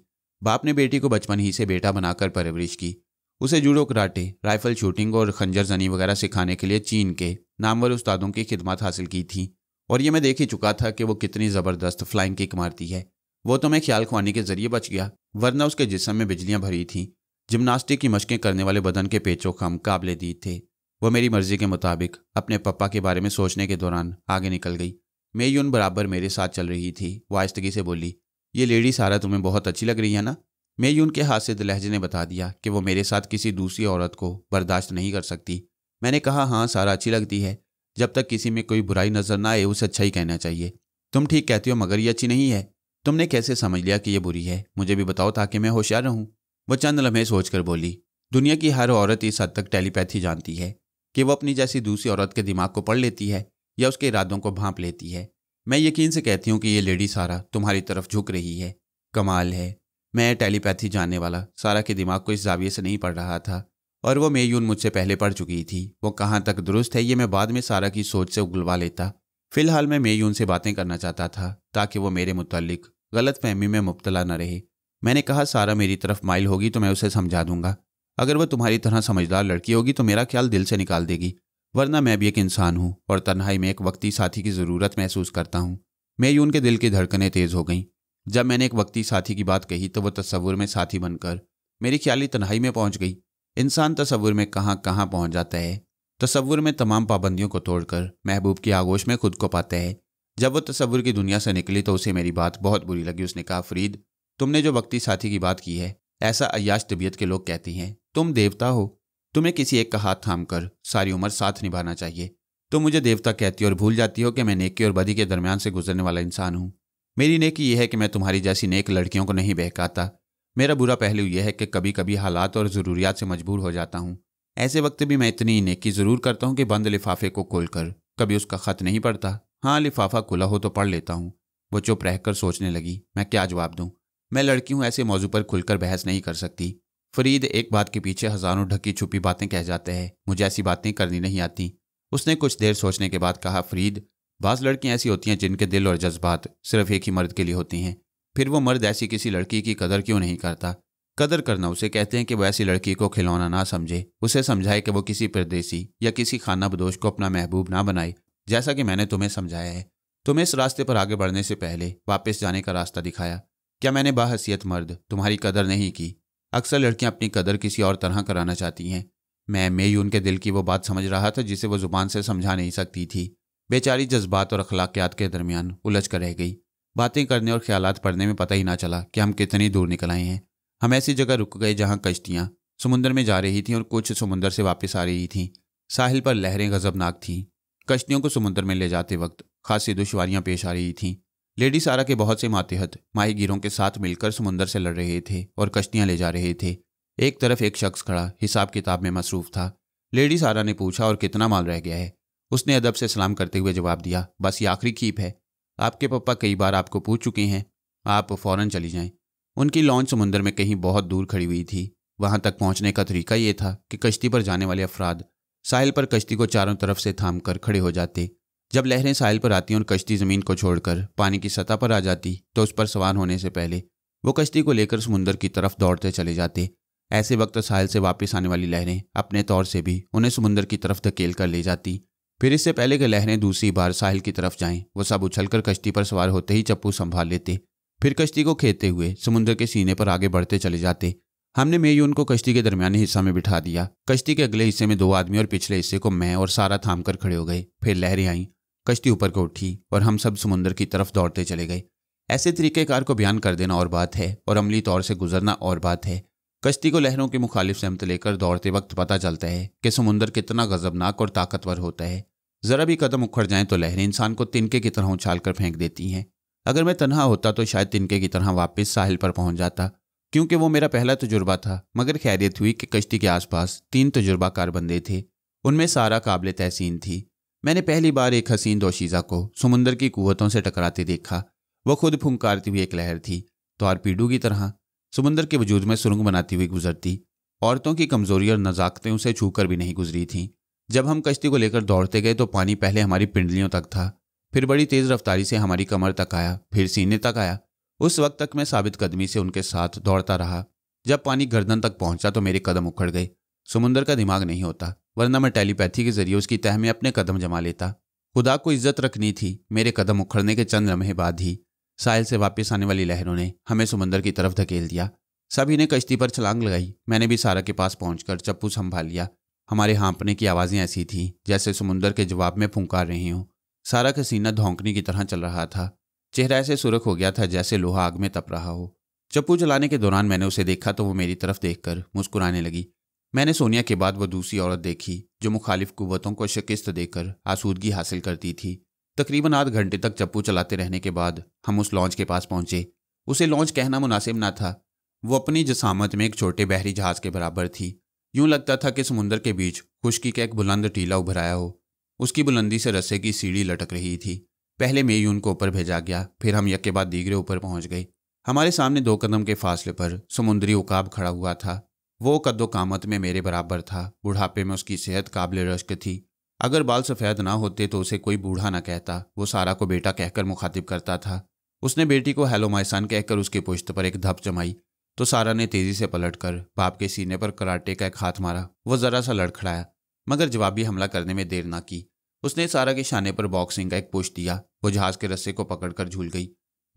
बाप ने बेटी को बचपन ही से बेटा बनाकर परवरिश की। उसे जूडो, कराटे, राइफल शूटिंग और खंजर जनी वगैरह सिखाने के लिए चीन के नामवर उस्तादों की खिदमत हासिल की थी, और ये मैं देख ही चुका था कि वो कितनी ज़बरदस्त फ्लाइंग किक मारती है। वो तो मैं ख्याल ख्वानी के जरिए बच गया, वरना उसके जिस्म में बिजलियां भरी थीं। जिम्नास्टिक की मशकें करने वाले बदन के पेचो खम काबिले दीद थे। वो मेरी मर्जी के मुताबिक अपने पप्पा के बारे में सोचने के दौरान आगे निकल गई। मेयून बराबर मेरे साथ चल रही थी। वो आहिस्तगी से बोली, ये लेडी सारा तुम्हें बहुत अच्छी लग रही है ना? मेयून के हासिद लहजे ने बता दिया कि वो मेरे साथ किसी दूसरी औरत को बर्दाश्त नहीं कर सकती। मैंने कहा, हाँ, सारा अच्छी लगती है। जब तक किसी में कोई बुराई नजर ना आए उसे अच्छा ही कहना चाहिए। तुम ठीक कहती हो, मगर ये अच्छी नहीं है। तुमने कैसे समझ लिया कि ये बुरी है? मुझे भी बताओ ताकि मैं होशियार रहूं। वो चंद लम्हे सोचकर बोली, दुनिया की हर औरत इस हद तक टेलीपैथी जानती है कि वो अपनी जैसी दूसरी औरत के दिमाग को पढ़ लेती है या उसके इरादों को भांप लेती है। मैं यकीन से कहती हूँ कि ये लेडी सारा तुम्हारी तरफ झुक रही है। कमाल है, मैं टेलीपैथी जानने वाला सारा के दिमाग को इस जाविये से नहीं पढ़ रहा था, और वो मेयून मुझसे पहले पढ़ चुकी थी। वो कहाँ तक दुरुस्त है ये मैं बाद में सारा की सोच से उगलवा लेता। फिलहाल मैं मेयून से बातें करना चाहता था ताकि वो मेरे मुतालिक गलत फहमी में मुब्तला न रहे। मैंने कहा, सारा मेरी तरफ माइल होगी तो मैं उसे समझा दूंगा। अगर वह तुम्हारी तरह समझदार लड़की होगी तो मेरा ख्याल दिल से निकाल देगी, वरना मैं भी एक इंसान हूँ और तन्हाई में एक वक्ती साथी की ज़रूरत महसूस करता हूँ। मेयून के दिल की धड़कनें तेज़ हो गईं। जब मैंने एक वक्ती साथी की बात कही तो वह तसव्वुर में साथी बनकर मेरी ख्याली तन्हाई में पहुंच गई। इंसान तसव्वुर में कहाँ कहाँ पहुंच जाता है। तसव्वुर में तमाम पाबंदियों को तोड़कर महबूब की आगोश में खुद को पाता है। जब वो तसव्वुर की दुनिया से निकली तो उसे मेरी बात बहुत बुरी लगी। उसने कहा, फरीद, तुमने जो वक्ती साथी की बात की है, ऐसा अय्याश तबीयत के लोग कहते हैं। तुम देवता हो। तुम्हें किसी एक का हाथ थाम कर सारी उम्र साथ निभाना चाहिए। तुम मुझे देवता कहती हो और भूल जाती हो कि मैं नेकी और बदी के दरमियान से गुजरने वाला इंसान हूँ। मेरी नेकी यह है कि मैं तुम्हारी जैसी नेक लड़कियों को नहीं बहकाता। मेरा बुरा पहलू यह है कि कभी कभी हालात और ज़रूरियात से मजबूर हो जाता हूँ। ऐसे वक्त भी मैं इतनी नेकी ज़रूर करता हूँ कि बंद लिफाफे को खोलकर कभी उसका ख़त नहीं पढ़ता। हाँ, लिफाफा खुला हो तो पढ़ लेता हूँ। वो चुप रहकर सोचने लगी। मैं क्या जवाब दूँ? मैं लड़की हूँ, ऐसे मौजू पर खुलकर बहस नहीं कर सकती। फरीद एक बात के पीछे हज़ारों ढकी छुपी बातें कह जाते हैं। मुझे ऐसी बातें करनी नहीं आती। उसने कुछ देर सोचने के बाद कहा, फरीद, बाज़ लड़कियाँ ऐसी होती हैं जिनके दिल और जज्बात सिर्फ एक ही मर्द के लिए होती हैं। फिर वो मर्द ऐसी किसी लड़की की कदर क्यों नहीं करता? कदर करना उसे कहते हैं कि वो ऐसी लड़की को खिलौना ना समझे, उसे समझाए कि वो किसी परदेसी या किसी खाना बदोश को अपना महबूब ना बनाए, जैसा कि मैंने तुम्हें समझाया है। तुम्हें इस रास्ते पर आगे बढ़ने से पहले वापस जाने का रास्ता दिखाया। क्या मैंने बाहसीयत मर्द तुम्हारी कदर नहीं की? अक्सर लड़कियां अपनी कदर किसी और तरह कराना चाहती हैं। मैं मेयून के दिल की वो बात समझ रहा था जिसे वो जुबान से समझा नहीं सकती थी। बेचारी जज्बात और अखलाकियात के दरमियान उलझ कर रह गई। बातें करने और ख्यालात पढ़ने में पता ही ना चला कि हम कितनी दूर निकल आए हैं। हम ऐसी जगह रुक गए जहाँ कश्तियाँ समुद्र में जा रही थीं और कुछ समुद्र से वापस आ रही थीं। साहिल पर लहरें गजबनाक थीं। कश्तियों को समुद्र में ले जाते वक्त खासी दुश्वारियां पेश आ रही थीं। लेडी सारा के बहुत से मातहत माहीगीरों के साथ मिलकर समुद्र से लड़ रहे थे और कश्तियां ले जा रहे थे। एक तरफ एक शख्स खड़ा हिसाब किताब में मसरूफ था। लेडी सारा ने पूछा, और कितना माल रह गया है? उसने अदब से सलाम करते हुए जवाब दिया, बस ये आखिरी खीप है। आपके पप्पा कई बार आपको पूछ चुके हैं, आप फौरन चली जाएं। उनकी लॉन्च समुद्र में कहीं बहुत दूर खड़ी हुई थी। वहां तक पहुंचने का तरीका ये था कि कश्ती पर जाने वाले अफराद साहिल पर कश्ती को चारों तरफ से थाम कर खड़े हो जाते। जब लहरें साहिल पर आती और कश्ती जमीन को छोड़कर पानी की सतह पर आ जाती तो उस पर सवार होने से पहले वो कश्ती को लेकर समुद्र की तरफ दौड़ते चले जाते। ऐसे वक्त साहिल से वापस आने वाली लहरें अपने तौर से भी उन्हें समुद्र की तरफ धकेल कर ले जाती। फिर इससे पहले कि लहरें दूसरी बार साहिल की तरफ जाएं, वो सब उछलकर कश्ती पर सवार होते ही चप्पू संभाल लेते। फिर कश्ती को खेदते हुए समुद्र के सीने पर आगे बढ़ते चले जाते। हमने मेयून को कश्ती के दरमियानी हिस्सा में बिठा दिया। कश्ती के अगले हिस्से में 2 आदमी और पिछले हिस्से को मैं और सारा थाम कर खड़े हो गए। फिर लहरें आईं, कश्ती ऊपर को उठी और हम सब समुद्र की तरफ दौड़ते चले गए। ऐसे तरीक़ेकार को बयान कर देना और बात है और अमली तौर से गुजरना और बात है। कश्ती को लहरों की मुखालिफ समत लेकर दौड़ते वक्त पता चलता है कि समुद्र कितना गजबनाक और ताकतवर होता है। जरा भी कदम उखड़ जाएं तो लहरें इंसान को तिनके की तरह उछाल कर फेंक देती हैं। अगर मैं तन्हा होता तो शायद तिनके की तरह वापस साहिल पर पहुंच जाता, क्योंकि वो मेरा पहला तजुर्बा था। मगर खैरियत हुई कि कश्ती के आसपास 3 तजुर्बाकार बंदे थे। उनमें सारा काबिल तहसीन थी। मैंने पहली बार एक हसीन दोशीज़ा को समुद्र की कुव्वतों से टकराते देखा। वो खुद फुंकारती हुई एक लहर थी, टॉरपीडो की तरह समुद्र के वजूद में सुरंग बनाती हुई गुजरती। औरतों की कमजोरी और नज़ाकतें उसे छूकर भी नहीं गुजरी थीं। जब हम कश्ती को लेकर दौड़ते गए तो पानी पहले हमारी पिंडलियों तक था, फिर बड़ी तेज़ रफ्तारी से हमारी कमर तक आया, फिर सीने तक आया। उस वक्त तक मैं साबित कदमी से उनके साथ दौड़ता रहा। जब पानी गर्दन तक पहुंचा तो मेरे कदम उखड़ गए। समुद्र का दिमाग नहीं होता, वरना मैं टेलीपैथी के जरिए उसकी तह में अपने कदम जमा लेता। खुदा को इज्जत रखनी थी। मेरे कदम उखड़ने के चंद लम्हे बाद ही साहिल से वापस आने वाली लहरों ने हमें समुद्र की तरफ धकेल दिया। सभी ने कश्ती पर छलांग लगाई। मैंने भी सारा के पास पहुंचकर चप्पू संभाल लिया। हमारे हाँपने की आवाज़ें ऐसी थीं जैसे समुद्र के जवाब में फुंकार रही हों। सारा का सीना धौंकने की तरह चल रहा था। चेहरा ऐसे सुर्ख हो गया था जैसे लोहा आग में तप रहा हो। चप्पू चलाने के दौरान मैंने उसे देखा तो वो मेरी तरफ देखकर मुस्कुराने लगी। मैंने सोनिया के बाद वो दूसरी औरत देखी जो मुखालिफ कुव्वतों को शिकस्त देकर आसूदगी हासिल करती थी। तकरीबन आध घंटे तक चप्पू चलाते रहने के बाद हम उस लॉन्च के पास पहुंचे। उसे लॉन्च कहना मुनासिब ना था। वो अपनी जसामत में एक छोटे बहरी जहाज के बराबर थी। यूं लगता था कि समुद्र के बीच खुश्की का एक बुलंद टीला उभर आया हो। उसकी बुलंदी से रस्से की सीढ़ी लटक रही थी। पहले मेयून को ऊपर भेजा गया, फिर हम यके बाद दीगरे ऊपर पहुंच गए। हमारे सामने 2 कदम के फासले पर समुद्री उकाब खड़ा हुआ था। वो कद्दो कामत में मेरे बराबर था। बुढ़ापे में उसकी सेहत काबिल रश्क थी। अगर बाल सफ़ेद ना होते तो उसे कोई बूढ़ा ना कहता। वो सारा को बेटा कहकर मुखातिब करता था। उसने बेटी को हेलो मायसान कहकर उसके पुश्त पर एक धप जमाई तो सारा ने तेजी से पलटकर बाप के सीने पर कराटे का एक हाथ मारा। वो जरा सा लड़खड़ाया मगर जवाबी हमला करने में देर ना की। उसने सारा के शाने पर बॉक्सिंग का एक पुश दिया। वो जहाज के रस्से को पकड़कर झूल गई।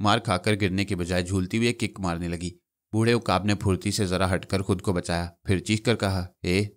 मार खाकर गिरने के बजाय झूलती हुई एक किक मारने लगी। बूढ़े उकाब ने फुर्ती से जरा हटकर खुद को बचाया, फिर चीख कर कहा,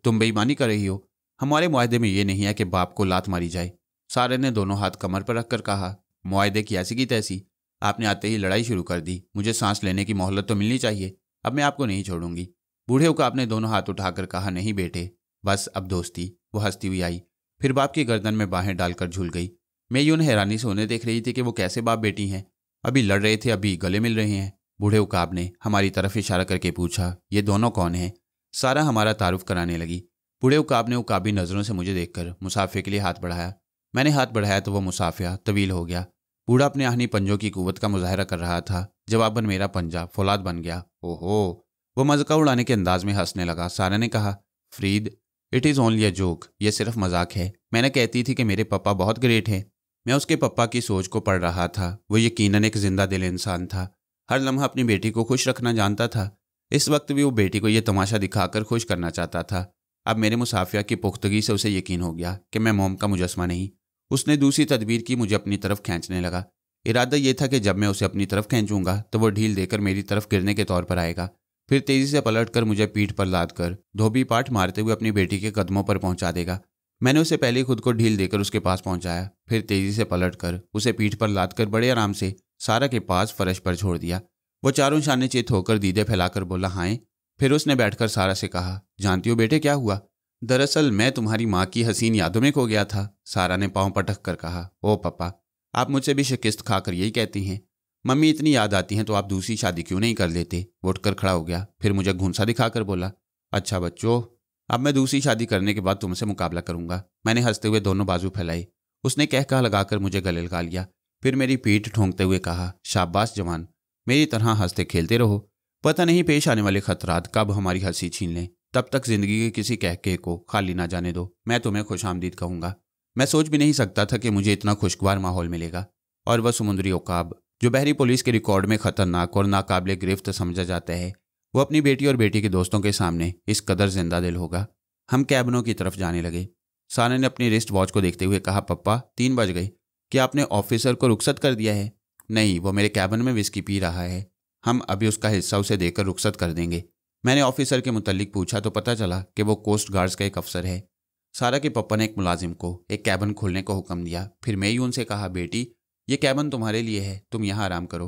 तुम बेईमानी कर रही हो। हमारे मुआहदे में ये नहीं है कि बाप को लात मारी जाए। सारे ने दोनों हाथ कमर पर रखकर कहा, मुआहदे की ऐसी की तैसी। आपने आते ही लड़ाई शुरू कर दी। मुझे सांस लेने की मोहलत तो मिलनी चाहिए। अब मैं आपको नहीं छोड़ूंगी। बूढ़े उकाब ने दोनों हाथ उठाकर कहा, नहीं बेटे, बस अब दोस्ती। वो हंसती हुई आई, फिर बाप की गर्दन में बाहें डालकर झूल गई। मैं यूं हैरानी से उन्हें देख रही थी कि वो कैसे बाप बेटी हैं। अभी लड़ रहे थे, अभी गले मिल रहे हैं। बूढ़े उकाब ने हमारी तरफ इशारा करके पूछा, ये दोनों कौन हैं? सारा हमारा तारुफ कराने लगी। बूढ़े उकाब ने उकाबी नज़रों से मुझे देखकर मुसाफे के लिए हाथ बढ़ाया। मैंने हाथ बढ़ाया तो वह मुसाफिया तवील हो गया। बूढ़ा अपने आहनी पंजों की कुव्वत का मुजाहरा कर रहा था। जवाबन मेरा पंजा फौलाद बन गया। ओहो! वो मज़ाक उड़ाने के अंदाज में हंसने लगा। सारा ने कहा, Farid, it is only a joke. ये सिर्फ मजाक है। मैंने कहती थी कि मेरे पापा बहुत ग्रेट हैं। मैं उसके पापा की सोच को पढ़ रहा था। वो यकीनन एक जिंदा दिल इंसान था। हर लम्हा अपनी बेटी को खुश रखना जानता था। इस वक्त भी वो बेटी को यह तमाशा दिखाकर खुश करना चाहता था। अब मेरे मुसाफिया की पुख्तगी से उसे यकीन हो गया कि मैं मोम का मुजस्मा नहीं। उसने दूसरी तदबीर की, मुझे अपनी तरफ खींचने लगा। इरादा यह था कि जब मैं उसे अपनी तरफ खींचूंगा तो वो ढील देकर मेरी तरफ गिरने के तौर पर आएगा। फिर तेजी से पलटकर मुझे पीठ पर लाद कर धोबी पाठ मारते हुए अपनी बेटी के कदमों पर पहुंचा देगा। मैंने उसे पहले खुद को ढील देकर उसके पास पहुंचाया, फिर तेजी से पलटकर उसे पीठ पर लादकर बड़े आराम से सारा के पास फर्श पर छोड़ दिया। वो चारों शाने चित होकर दीदे फैलाकर बोला, हाय। फिर उसने बैठकर सारा से कहा, जानती हो बेटे क्या हुआ? दरअसल मैं तुम्हारी माँ की हसीन यादों में खो गया था। सारा ने पाँव पटक कर कहा, ओ पापा, आप मुझसे भी शिकस्त खाकर यही कहती हैं। मम्मी इतनी याद आती हैं तो आप दूसरी शादी क्यों नहीं कर लेते? वो उठकर खड़ा हो गया, फिर मुझे घूंसा दिखाकर बोला, अच्छा बच्चों, अब मैं दूसरी शादी करने के बाद तुमसे मुकाबला करूंगा। मैंने हंसते हुए दोनों बाजू फैलाई। उसने कहका लगाकर मुझे गले लगा लिया, फिर मेरी पीठ ठोंकते हुए कहा, शाबाश जवान, मेरी तरह हंसते खेलते रहो। पता नहीं पेश आने वाले खतरात कब हमारी हंसी छीन लें। तब तक जिंदगी के किसी कहके को खाली ना जाने दो। मैं तुम्हें खुशामदीद कहूंगा। मैं सोच भी नहीं सकता था कि मुझे इतना खुशगवार माहौल मिलेगा। और वह समुद्री उकाब जो बहरी पुलिस के रिकॉर्ड में खतरनाक और नाकाबिले गिरफ्त समझा जाता है, वो अपनी बेटी और बेटी के दोस्तों के सामने इस कदर जिंदा दिल होगा। हम कैबिनों की तरफ जाने लगे। सारा ने अपनी रिस्ट वॉच को देखते हुए कहा, पप्पा 3 बज गए। क्या आपने ऑफिसर को रुखसत कर दिया है? नहीं, वो मेरे कैबिन में विस्की पी रहा है। हम अभी उसका हिस्सा उसे देकर रुखसत कर देंगे। मैंने ऑफिसर के मुतल्लिक पूछा तो पता चला कि वो कोस्ट गार्ड्स का एक अफसर है। सारा के पप्पा ने एक मुलाजिम को एक कैबिन खोलने को हुक्म दिया। फिर मैं ही उनसे कहा, बेटी ये कैबिन तुम्हारे लिए है, तुम यहाँ आराम करो।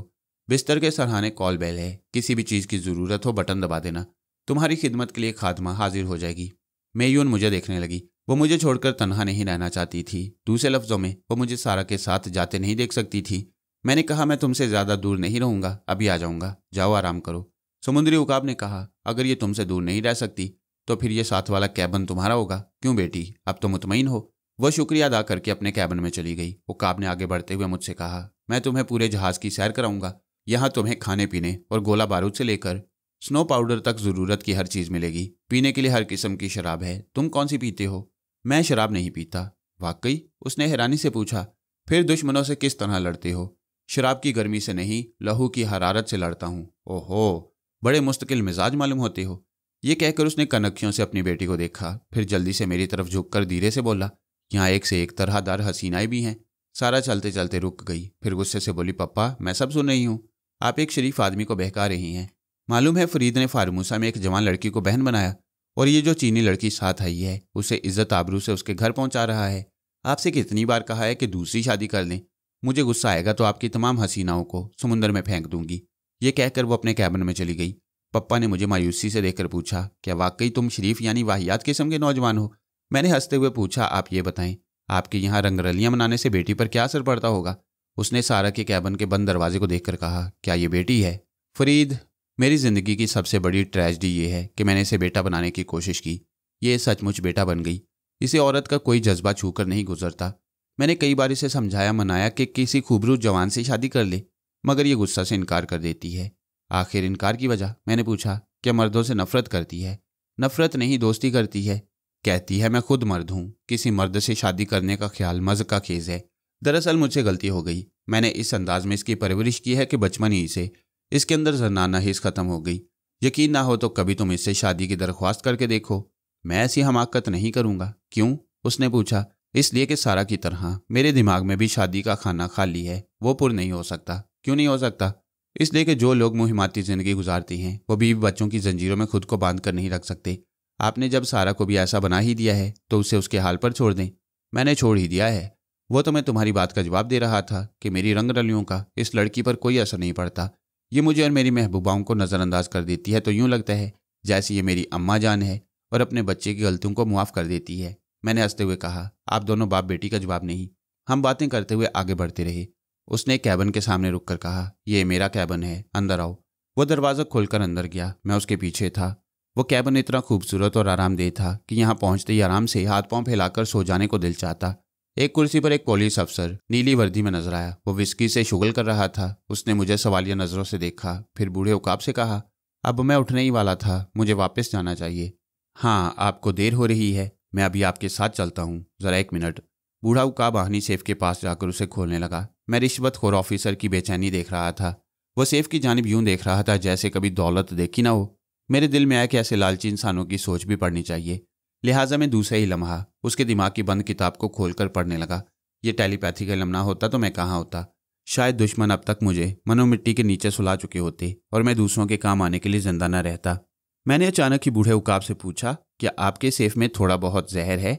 बिस्तर के सरहाने कॉल बेल है, किसी भी चीज़ की ज़रूरत हो बटन दबा देना, तुम्हारी खिदमत के लिए खादमा हाजिर हो जाएगी। मेयून मुझे देखने लगी। वो मुझे छोड़कर तन्हा नहीं रहना चाहती थी। दूसरे लफ्ज़ों में वो मुझे सारा के साथ जाते नहीं देख सकती थी। मैंने कहा, मैं तुमसे ज़्यादा दूर नहीं रहूँगा, अभी आ जाऊँगा, जाओ आराम करो। समुद्री उकाब ने कहा, अगर ये तुमसे दूर नहीं रह सकती तो फिर ये साथ वाला कैबिन तुम्हारा होगा। क्यों बेटी, अब तो मुतमईन हो? वह शुक्रिया अदा करके अपने कैबिन में चली गई। उकाब ने आगे बढ़ते हुए मुझसे कहा, मैं तुम्हें पूरे जहाज़ की सैर कराऊंगा। यहाँ तुम्हें खाने पीने और गोला बारूद से लेकर स्नो पाउडर तक ज़रूरत की हर चीज़ मिलेगी। पीने के लिए हर किस्म की शराब है। तुम कौन सी पीते हो? मैं शराब नहीं पीता। वाकई? उसने हैरानी से पूछा। फिर दुश्मनों से किस तरह लड़ते हो? शराब की गर्मी से नहीं, लहू की हरारत से लड़ता हूँ। ओहो, बड़े मुस्तकिल मिजाज मालूम होते हो। ये कहकर उसने कनखियों से अपनी बेटी को देखा, फिर जल्दी से मेरी तरफ झुककर धीरे से बोला, यहाँ एक से एक तरहदार हसीनाएं भी हैं। सारा चलते चलते रुक गई, फिर गुस्से से बोली, पप्पा मैं सब सुन रही हूँ। आप एक शरीफ आदमी को बहका रही हैं। मालूम है फरीद ने फार्मूसा में एक जवान लड़की को बहन बनाया, और ये जो चीनी लड़की साथ आई है उसे इज्जत आबरू से उसके घर पहुंचा रहा है। आपसे कितनी बार कहा है कि दूसरी शादी कर लें? मुझे गुस्सा आएगा तो आपकी तमाम हसीनाओं को समुंदर में फेंक दूंगी। ये कहकर वो अपने कैबिन में चली गई। पप्पा ने मुझे मायूसी से देखकर पूछा, क्या वाकई तुम शरीफ यानी वाहियात किस्म के नौजवान हो? मैंने हंसते हुए पूछा, आप ये बताएं, आपके यहाँ रंगरलियाँ मनाने से बेटी पर क्या असर पड़ता होगा? उसने सारा के कैबिन के बंद दरवाजे को देखकर कहा, क्या ये बेटी है? फरीद, मेरी ज़िंदगी की सबसे बड़ी ट्रेजेडी ये है कि मैंने इसे बेटा बनाने की कोशिश की। ये सचमुच बेटा बन गई। इसे औरत का कोई जज्बा छूकर नहीं गुजरता। मैंने कई बार इसे समझाया मनाया कि किसी खूबरूप जवान से शादी कर ले, मगर ये गुस्सा से इनकार कर देती है। आखिर इनकार की वजह? मैंने पूछा, क्या मर्दों से नफरत करती है? नफरत नहीं, दोस्ती करती है। कहती है मैं खुद मर्द हूँ, किसी मर्द से शादी करने का ख्याल मज़ का खेज है। दरअसल मुझसे गलती हो गई। मैंने इस अंदाज में इसकी परवरिश की है कि बचपन ही से इसके अंदर जनाना हिस्स खत्म हो गई। यकीन ना हो तो कभी तुम इससे शादी की दरख्वास्त करके देखो। मैं ऐसी हमाकत नहीं करूँगा। क्यों? उसने पूछा। इसलिए कि सारा की तरह मेरे दिमाग में भी शादी का खाना खाली है, वो पुर नहीं हो सकता। क्यों नहीं हो सकता? इसलिए कि जो लोग मुहिमाती ज़िंदगी गुजारती हैं वो बीवी बच्चों की जंजीरों में खुद को बांध कर नहीं रख सकते। आपने जब सारा को भी ऐसा बना ही दिया है तो उसे उसके हाल पर छोड़ दें। मैंने छोड़ ही दिया है। वो तो मैं तुम्हारी बात का जवाब दे रहा था कि मेरी रंगरलियों का इस लड़की पर कोई असर नहीं पड़ता। ये मुझे और मेरी महबूबाओं को नज़रअंदाज कर देती है तो यूँ लगता है जैसे ये मेरी अम्मा जान है और अपने बच्चे की गलतियों को मुआफ़ कर देती है। मैंने हंसते हुए कहा, आप दोनों बाप बेटी का जवाब नहीं। हम बातें करते हुए आगे बढ़ते रहे। उसने कैबिन के सामने रुककर कहा, ये मेरा कैबिन है, अंदर आओ। वो दरवाज़ा खोलकर अंदर गया। मैं उसके पीछे था। वो कैबिन इतना खूबसूरत और आरामदेह था कि यहाँ पहुँचते ही आराम से हाथ पांव फैलाकर सो जाने को दिल चाहता। एक कुर्सी पर एक पुलिस अफसर नीली वर्दी में नजर आया। वो विस्की से शुगल कर रहा था। उसने मुझे सवालिया नज़रों से देखा, फिर बूढ़े उकाब से कहा, अब मैं उठने ही वाला था, मुझे वापस जाना चाहिए। हाँ, आपको देर हो रही है, मैं अभी आपके साथ चलता हूँ, ज़रा 1 मिनट। बूढ़ा उकाब आहनी सेफ के पास जाकर उसे खोलने लगा। मैं रिश्वतखोर ऑफिसर की बेचैनी देख रहा था। वो सेफ की जानिब यूं देख रहा था जैसे कभी दौलत देखी ना हो। मेरे दिल में आया कि ऐसे लालची इंसानों की सोच भी पढ़नी चाहिए। लिहाजा मैं दूसरे ही लम्हा उसके दिमाग की बंद किताब को खोलकर पढ़ने लगा। ये टेलीपैथी का इल्म ना होता तो मैं कहाँ होता। शायद दुश्मन अब तक मुझे मनो मिट्टी के नीचे सुला चुके होते और मैं दूसरों के काम आने के लिए जिंदा न रहता। मैंने अचानक ही बूढ़े उकाब से पूछा, क्या आपके सेफ में थोड़ा बहुत जहर है?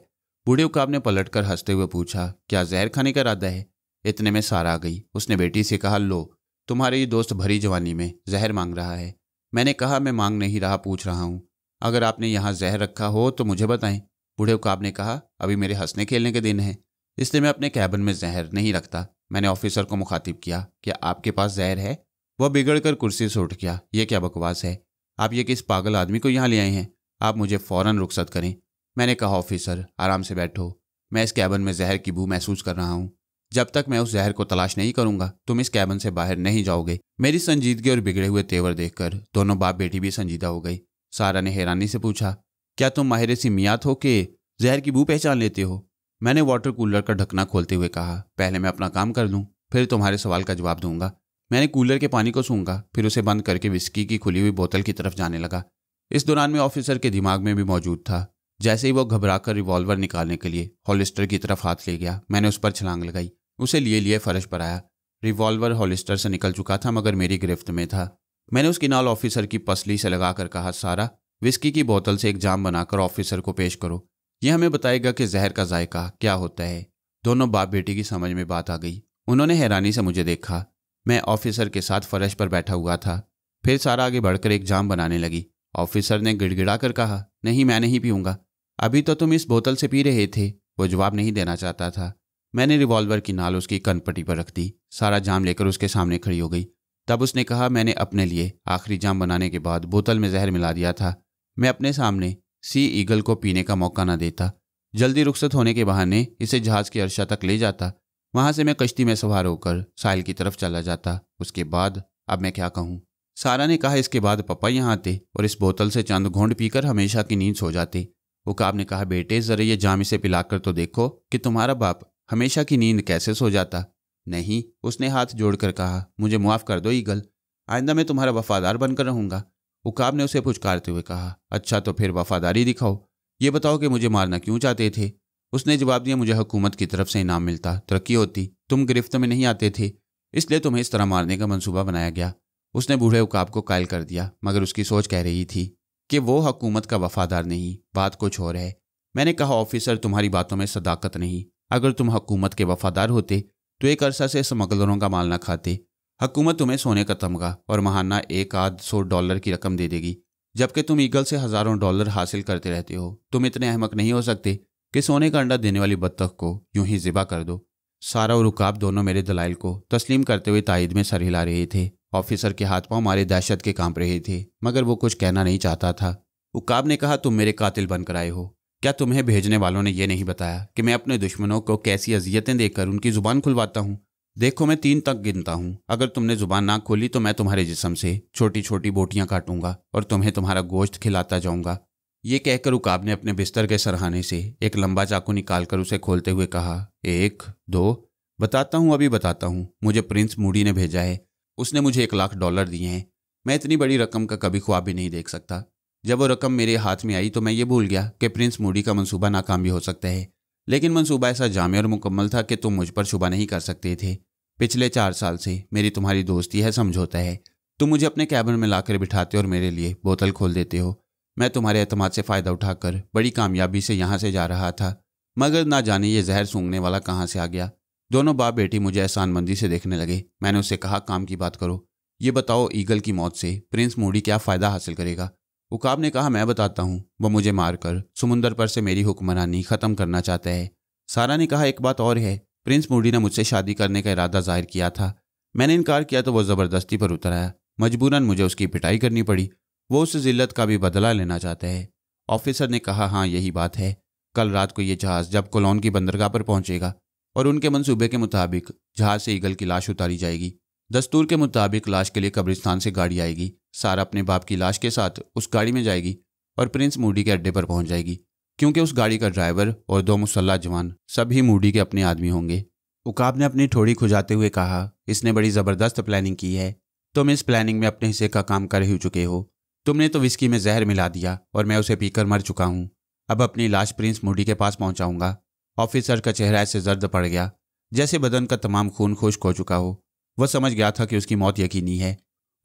बूढ़े उकाब ने पलटकर हंसते हुए पूछा, क्या जहर खाने का इरादा है? इतने में सारा आ गई। उसने बेटी से कहा, लो तुम्हारे ये दोस्त भरी जवानी में जहर मांग रहा है। मैंने कहा, मैं मांग नहीं रहा, पूछ रहा हूँ। अगर आपने यहाँ जहर रखा हो तो मुझे बताएं। बूढ़े उकाब ने कहा, अभी मेरे हंसने खेलने के दिन है, इसलिए मैं अपने कैबिन में जहर नहीं रखता। मैंने ऑफिसर को मुखातिब किया, क्या आपके पास जहर है? वह बिगड़कर कुर्सी से उठ गया। ये क्या बकवास है? आप ये किस पागल आदमी को यहाँ ले आए हैं? आप मुझे फौरन रुखसत करें। मैंने कहा, ऑफिसर आराम से बैठो, मैं इस कैबिन में जहर की बू महसूस कर रहा हूँ। जब तक मैं उस जहर को तलाश नहीं करूंगा तुम इस कैबिन से बाहर नहीं जाओगे। मेरी संजीदगी और बिगड़े हुए तेवर देखकर दोनों बाप बेटी भी संजीदा हो गई। सारा ने हैरानी से पूछा, क्या तुम माहिर सिमियात हो कि जहर की बू पहचान लेते हो? मैंने वाटर कूलर का ढकना खोलते हुए कहा, पहले मैं अपना काम कर लूं, फिर तुम्हारे सवाल का जवाब दूंगा। मैंने कूलर के पानी को सूंघा, फिर उसे बंद करके विस्की की खुली हुई बोतल की तरफ जाने लगा। इस दौरान में ऑफिसर के दिमाग में भी मौजूद था। जैसे ही वो घबराकर रिवॉल्वर निकालने के लिए हॉलिस्टर की तरफ हाथ ले गया, मैंने उस पर छलांग लगाई। उसे लिए फर्श पर आया। रिवॉल्वर हॉलिस्टर से निकल चुका था मगर मेरी गिरफ्त में था। मैंने उसकी नाल ऑफिसर की पसली से लगाकर कहा, सारा विस्की की बोतल से एक जाम बनाकर ऑफिसर को पेश करो, यह हमें बताएगा कि जहर का जायका क्या होता है। दोनों बाप बेटी की समझ में बात आ गई। उन्होंने हैरानी से मुझे देखा। मैं ऑफिसर के साथ फर्श पर बैठा हुआ था। फिर सारा आगे बढ़कर एक जाम बनाने लगी। ऑफिसर ने गिड़गिड़ा कर कहा, नहीं मैं नहीं पीऊंगा। अभी तो तुम इस बोतल से पी रहे थे। वो जवाब नहीं देना चाहता था। मैंने रिवॉल्वर की नाल उसकी कनपट्टी पर रख दी। सारा जाम लेकर उसके सामने खड़ी हो गई। तब उसने कहा, मैंने अपने लिए आखिरी जाम बनाने के बाद बोतल में जहर मिला दिया था। मैं अपने सामने सी ईगल को पीने का मौका न देता। जल्दी रुखसत होने के बहाने इसे जहाज की अर्शा तक ले जाता। वहां से मैं कश्ती में सवार होकर साहिल की तरफ चला जाता। उसके बाद अब मैं क्या कहूँ। सारा ने कहा, इसके बाद पापा यहाँ आते और इस बोतल से चंद घूंट पीकर हमेशा की नींद सो जाते। उकाब ने कहा, बेटे जरा ये जाम इसे पिलाकर तो देखो कि तुम्हारा बाप हमेशा की नींद कैसे सो जाता। नहीं, उसने हाथ जोड़कर कहा, मुझे मुआफ कर दो ईगल, आइंदा मैं तुम्हारा वफादार बनकर रहूंगा। उकाब ने उसे पुचकारते हुए कहा, अच्छा तो फिर वफादारी दिखाओ, ये बताओ कि मुझे मारना क्यों चाहते थे? उसने जवाब दिया, मुझे हुकूमत की तरफ से इनाम मिलता, तरक्की होती, तुम गिरफ्त में नहीं आते थे, इसलिए तुम्हें इस तरह मारने का मंसूबा बनाया गया। उसने बूढ़े उकाब को कायल कर दिया, मगर उसकी सोच कह रही थी कि वो हुकूमत का वफादार नहीं, बात कुछ और है। मैंने कहा, ऑफिसर तुम्हारी बातों में सदाकत नहीं। अगर तुम हुकूमत के वफादार होते तो एक अरसा से स्मगलरों का माल न खाते। हुकूमत तुम्हें सोने का तमगा और महाना $100 की रकम दे देगी, जबकि तुम ईगल से हज़ारों डॉलर हासिल करते रहते हो। तुम इतने अहमक नहीं हो सकते कि सोने का अंडा देने वाली बत्तख को यूं ही ज़िबा कर दो। सारा और उकाब दोनों मेरे दलाइल को तस्लीम करते हुए तायद में सर हिला रहे थे। ऑफिसर के हाथ पांव मारे दहशत के कांप रहे थे, मगर वो कुछ कहना नहीं चाहता था। उकाब ने कहा, तुम मेरे कातिल बनकर आए हो। क्या तुम्हें भेजने वालों ने यह नहीं बताया कि मैं अपने दुश्मनों को कैसी अजियतें देकर उनकी जुबान खुलवाता हूँ? देखो, मैं 3 तक गिनता हूँ। अगर तुमने जुबान ना खोली तो मैं तुम्हारे जिस्म से छोटी छोटी बोटियां काटूंगा और तुम्हें तुम्हारा गोश्त खिलाता जाऊंगा। ये कहकर उकाब ने अपने बिस्तर के सरहाने से एक लंबा चाकू निकालकर उसे खोलते हुए कहा, 1 2 बताता हूँ, अभी बताता हूँ। मुझे प्रिंस मूडी ने भेजा है। उसने मुझे $1,00,000 दिए हैं। मैं इतनी बड़ी रकम का कभी ख्वाब भी नहीं देख सकता। जब वो रकम मेरे हाथ में आई तो मैं ये भूल गया कि प्रिंस मूडी का मंसूबा नाकाम भी हो सकता है, लेकिन मंसूबा ऐसा जामे और मुकम्मल था कि तुम मुझ पर शुबा नहीं कर सकते थे। पिछले 4 साल से मेरी तुम्हारी दोस्ती है, समझौता है। तुम मुझे अपने कैबिन में लाकर बिठाते और मेरे लिए बोतल खोल देते हो। मैं तुम्हारे एतमाद से फ़ायदा उठाकर बड़ी कामयाबी से यहाँ से जा रहा था, मगर ना जाने ये जहर सूंघने वाला कहाँ से आ गया। दोनों बाप बेटी मुझे एहसानमंदी से देखने लगे। मैंने उससे कहा, काम की बात करो, ये बताओ ईगल की मौत से प्रिंस मूडी क्या फ़ायदा हासिल करेगा? उकाब ने कहा, मैं बताता हूँ। वो मुझे मारकर समुंदर पर से मेरी हुक्मरानी ख़त्म करना चाहता है। सारा ने कहा, एक बात और है, प्रिंस मूडी ने मुझसे शादी करने का इरादा जाहिर किया था। मैंने इनकार किया तो वो ज़बरदस्ती पर उतर आया। मजबूरन मुझे उसकी पिटाई करनी पड़ी। वो उस जिल्लत का भी बदला लेना चाहता है। ऑफिसर ने कहा, हाँ यही बात है। कल रात को ये जहाज़ जब कोलोन की बंदरगाह पर पहुंचेगा और उनके मंसूबे के मुताबिक जहाज से ईगल की लाश उतारी जाएगी। दस्तूर के मुताबिक लाश के लिए कब्रिस्तान से गाड़ी आएगी। सारा अपने बाप की लाश के साथ उस गाड़ी में जाएगी और प्रिंस मूडी के अड्डे पर पहुंच जाएगी, क्योंकि उस गाड़ी का ड्राइवर और 2 मुसल्लह जवान सभी मूडी के अपने आदमी होंगे। उकाब ने अपनी ठोड़ी खुजाते हुए कहा, इसने बड़ी ज़बरदस्त प्लानिंग की है। तुम इस प्लानिंग में अपने हिस्से का काम कर ही चुके हो। तुमने तो विस्की में जहर मिला दिया और मैं उसे पीकर मर चुका हूँ। अब अपनी लाश प्रिंस मूडी के पास पहुँचाऊँगा। ऑफिसर का चेहरा ऐसे जर्द पड़ गया जैसे बदन का तमाम खून खुश्क हो चुका हो। वह समझ गया था कि उसकी मौत यकीनी है।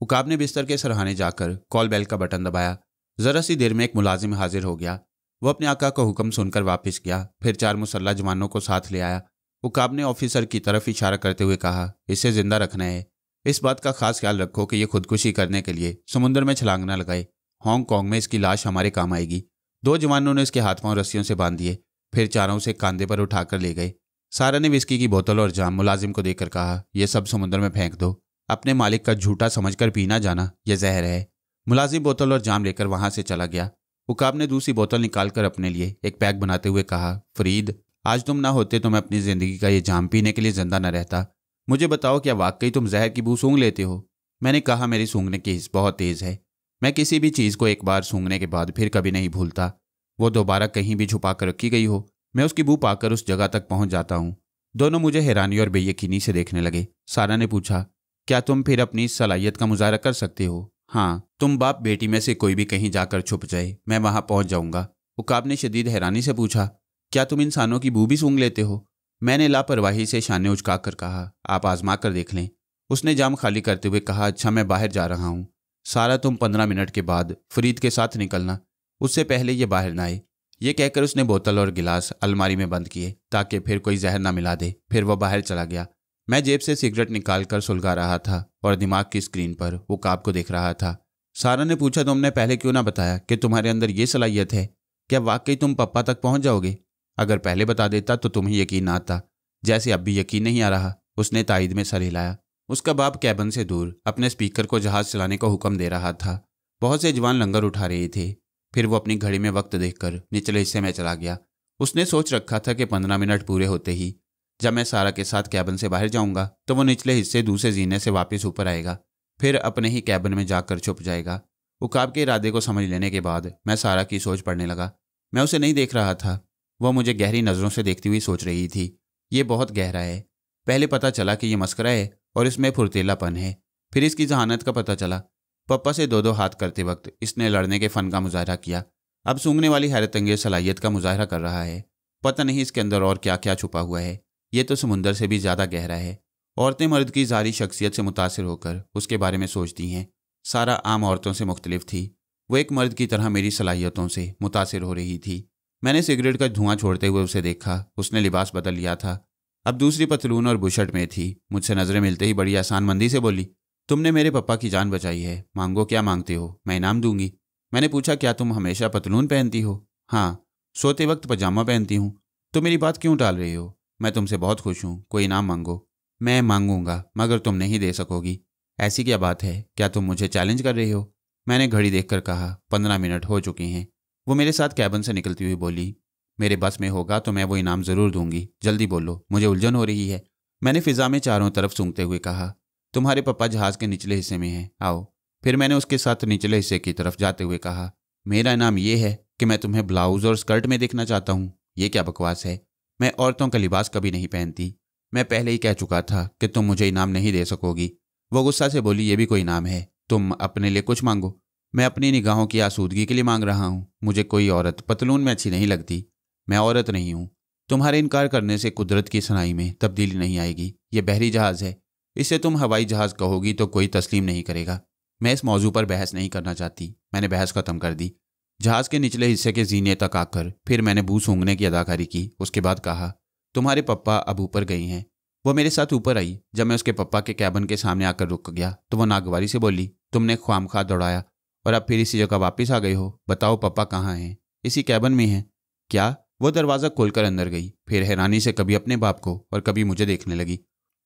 उकाब ने बिस्तर के सरहाने जाकर कॉल बेल का बटन दबाया। जरा सी देर में एक मुलाजिम हाजिर हो गया। वह अपने आका का हुक्म सुनकर वापस गया, फिर 4 मुसल्लह जवानों को साथ ले आया। उकाब ने ऑफिसर की तरफ इशारा करते हुए कहा, इसे जिंदा रखना है। इस बात का खास ख्याल रखो कि यह खुदकुशी करने के लिए समुद्र में छलांग न लगाए। हांगकांग में इसकी लाश हमारे काम आएगी। 2 जवानों ने इसके हाथ पांव रस्सियों से बांध दिए, फिर चारों से कंधे पर उठाकर ले गए। सारा ने विस्की की बोतल और जाम मुलाजिम को देकर कहा, यह सब समुद्र में फेंक दो। अपने मालिक का झूठा समझकर पीना जाना, यह जहर है। मुलाजिम बोतल और जाम लेकर वहां से चला गया। उकाब ने दूसरी बोतल निकालकर अपने लिए एक पैक बनाते हुए कहा, फरीद, आज तुम ना होते तो मैं अपनी जिंदगी का ये जाम पीने के लिए जिंदा न रहता। मुझे बताओ, क्या वाकई तुम जहर की बू सूंघ लेते हो? मैंने कहा, मेरी सूंघने की हिस्स बहुत तेज है। मैं किसी भी चीज़ को एक बार सूंघने के बाद फिर कभी नहीं भूलता। वो दोबारा कहीं भी छुपा कर रखी गई हो, मैं उसकी बू पाकर उस जगह तक पहुंच जाता हूँ। दोनों मुझे हैरानी और बेयकीनी से देखने लगे। सारा ने पूछा, क्या तुम फिर अपनी इस सलाहियत का मुजाहरा कर सकते हो? हाँ, तुम बाप बेटी में से कोई भी कहीं जाकर छुप जाए, मैं वहां पहुंच जाऊंगा। उकाब ने शदीद हैरानी से पूछा, क्या तुम इंसानों की बू भी सूंघ लेते हो? मैंने लापरवाही से शाने उचकाकर कहा, आप आजमा कर देख लें। उसने जाम खाली करते हुए कहा, अच्छा मैं बाहर जा रहा हूँ। सारा, तुम 15 मिनट के बाद फरीद के साथ निकलना, उससे पहले ये बाहर ना आए। ये कहकर उसने बोतल और गिलास अलमारी में बंद किए ताकि फिर कोई जहर ना मिला दे। फिर वह बाहर चला गया। मैं जेब से सिगरेट निकालकर सुलगा रहा था और दिमाग की स्क्रीन पर उकाब को देख रहा था। सारा ने पूछा, तुमने पहले क्यों ना बताया कि तुम्हारे अंदर ये सलाहियत है? क्या वाकई तुम पप्पा तक पहुंच जाओगे? अगर पहले बता देता तो तुम्हें यकीन ना आता, जैसे अब भी यकीन नहीं आ रहा। उसने तायद में सर हिलाया। उसका बाप कैबिन से दूर अपने स्पीकर को जहाज चलाने का हुक्म दे रहा था। बहुत से जवान लंगर उठा रहे थे। फिर वो अपनी घड़ी में वक्त देखकर निचले हिस्से में चला गया। उसने सोच रखा था कि 15 मिनट पूरे होते ही जब मैं सारा के साथ कैबिन से बाहर जाऊंगा तो वो निचले हिस्से दूसरे जीने से वापस ऊपर आएगा, फिर अपने ही कैबिन में जाकर छुप जाएगा। उकाब के इरादे को समझ लेने के बाद मैं सारा की सोच पढ़ने लगा। मैं उसे नहीं देख रहा था, वह मुझे गहरी नज़रों से देखती हुई सोच रही थी। ये बहुत गहरा है। पहले पता चला कि यह मस्करा है और इसमें फुर्तीलापन है। फिर इसकी जहानत का पता चला। पप्पा से 2-2 हाथ करते वक्त इसने लड़ने के फ़न का मुजाहरा किया। अब सूंघने वाली हैरत अंगेज सलाहियत का मुजाहरा कर रहा है। पता नहीं इसके अंदर और क्या क्या छुपा हुआ है। ये तो समुंदर से भी ज़्यादा गहरा है। औरतें मर्द की ज़ाहिरी शख्सियत से मुतासिर होकर उसके बारे में सोचती हैं। सारा आम औरतों से मुख्तलिफ थी। वो एक मर्द की तरह मेरी सलाहियतों से मुतासिर हो रही थी। मैंने सिगरेट का धुआं छोड़ते हुए उसे देखा। उसने लिबास बदल लिया था, अब दूसरी पतलून और बुशर्ट में थी। मुझसे नजरें मिलते ही बड़ी आसानमंदी से बोली, तुमने मेरे पापा की जान बचाई है, मांगो क्या मांगते हो, मैं इनाम दूंगी। मैंने पूछा, क्या तुम हमेशा पतलून पहनती हो? हाँ। सोते वक्त पजामा पहनती हूँ। तो मेरी बात क्यों टाल रही हो? मैं तुमसे बहुत खुश हूँ, कोई इनाम मांगो। मैं मांगूंगा मगर तुम नहीं दे सकोगी। ऐसी क्या बात है, क्या तुम मुझे चैलेंज कर रही हो? मैंने घड़ी देखकर कहा, 15 मिनट हो चुके हैं। वो मेरे साथ कैबिन से निकलती हुई बोली, मेरे बस में होगा तो मैं वो इनाम ज़रूर दूंगी, जल्दी बोलो, मुझे उलझन हो रही है। मैंने फिजा में चारों तरफ सूंघते हुए कहा, तुम्हारे पापा जहाज के निचले हिस्से में हैं, आओ। फिर मैंने उसके साथ निचले हिस्से की तरफ जाते हुए कहा, मेरा इनाम ये है कि मैं तुम्हें ब्लाउज और स्कर्ट में देखना चाहता हूँ। ये क्या बकवास है? मैं औरतों का लिबास कभी नहीं पहनती। मैं पहले ही कह चुका था कि तुम मुझे इनाम नहीं दे सकोगी। वो गुस्सा से बोली, ये भी कोई इनाम है? तुम अपने लिए कुछ मांगो। मैं अपनी निगाहों की आसूदगी के लिए मांग रहा हूँ। मुझे कोई औरत पतलून में अच्छी नहीं लगती। मैं औरत नहीं हूँ। तुम्हारे इनकार करने से कुदरत की सनाई में तब्दीली नहीं आएगी। ये बहरी जहाज़ है, इसे तुम हवाई जहाज़ कहोगी तो कोई तस्लीम नहीं करेगा। मैं इस मौजू पर बहस नहीं करना चाहती। मैंने बहस खत्म कर दी। जहाज़ के निचले हिस्से के जीने तक आकर फिर मैंने बू सूंघने की अदाकारी की। उसके बाद कहा, तुम्हारे पप्पा अब ऊपर गई हैं। वो मेरे साथ ऊपर आई। जब मैं उसके पप्पा के कैबिन के सामने आकर रुक गया तो वो नागवारी से बोली, तुमने ख्वामखा दौड़ाया और अब फिर इसी जगह वापस आ गए हो। बताओ पप्पा कहाँ हैं? इसी कैबिन में हैं। क्या? वो दरवाज़ा खोलकर अंदर गई, फिर हैरानी से कभी अपने बाप को और कभी मुझे देखने लगी।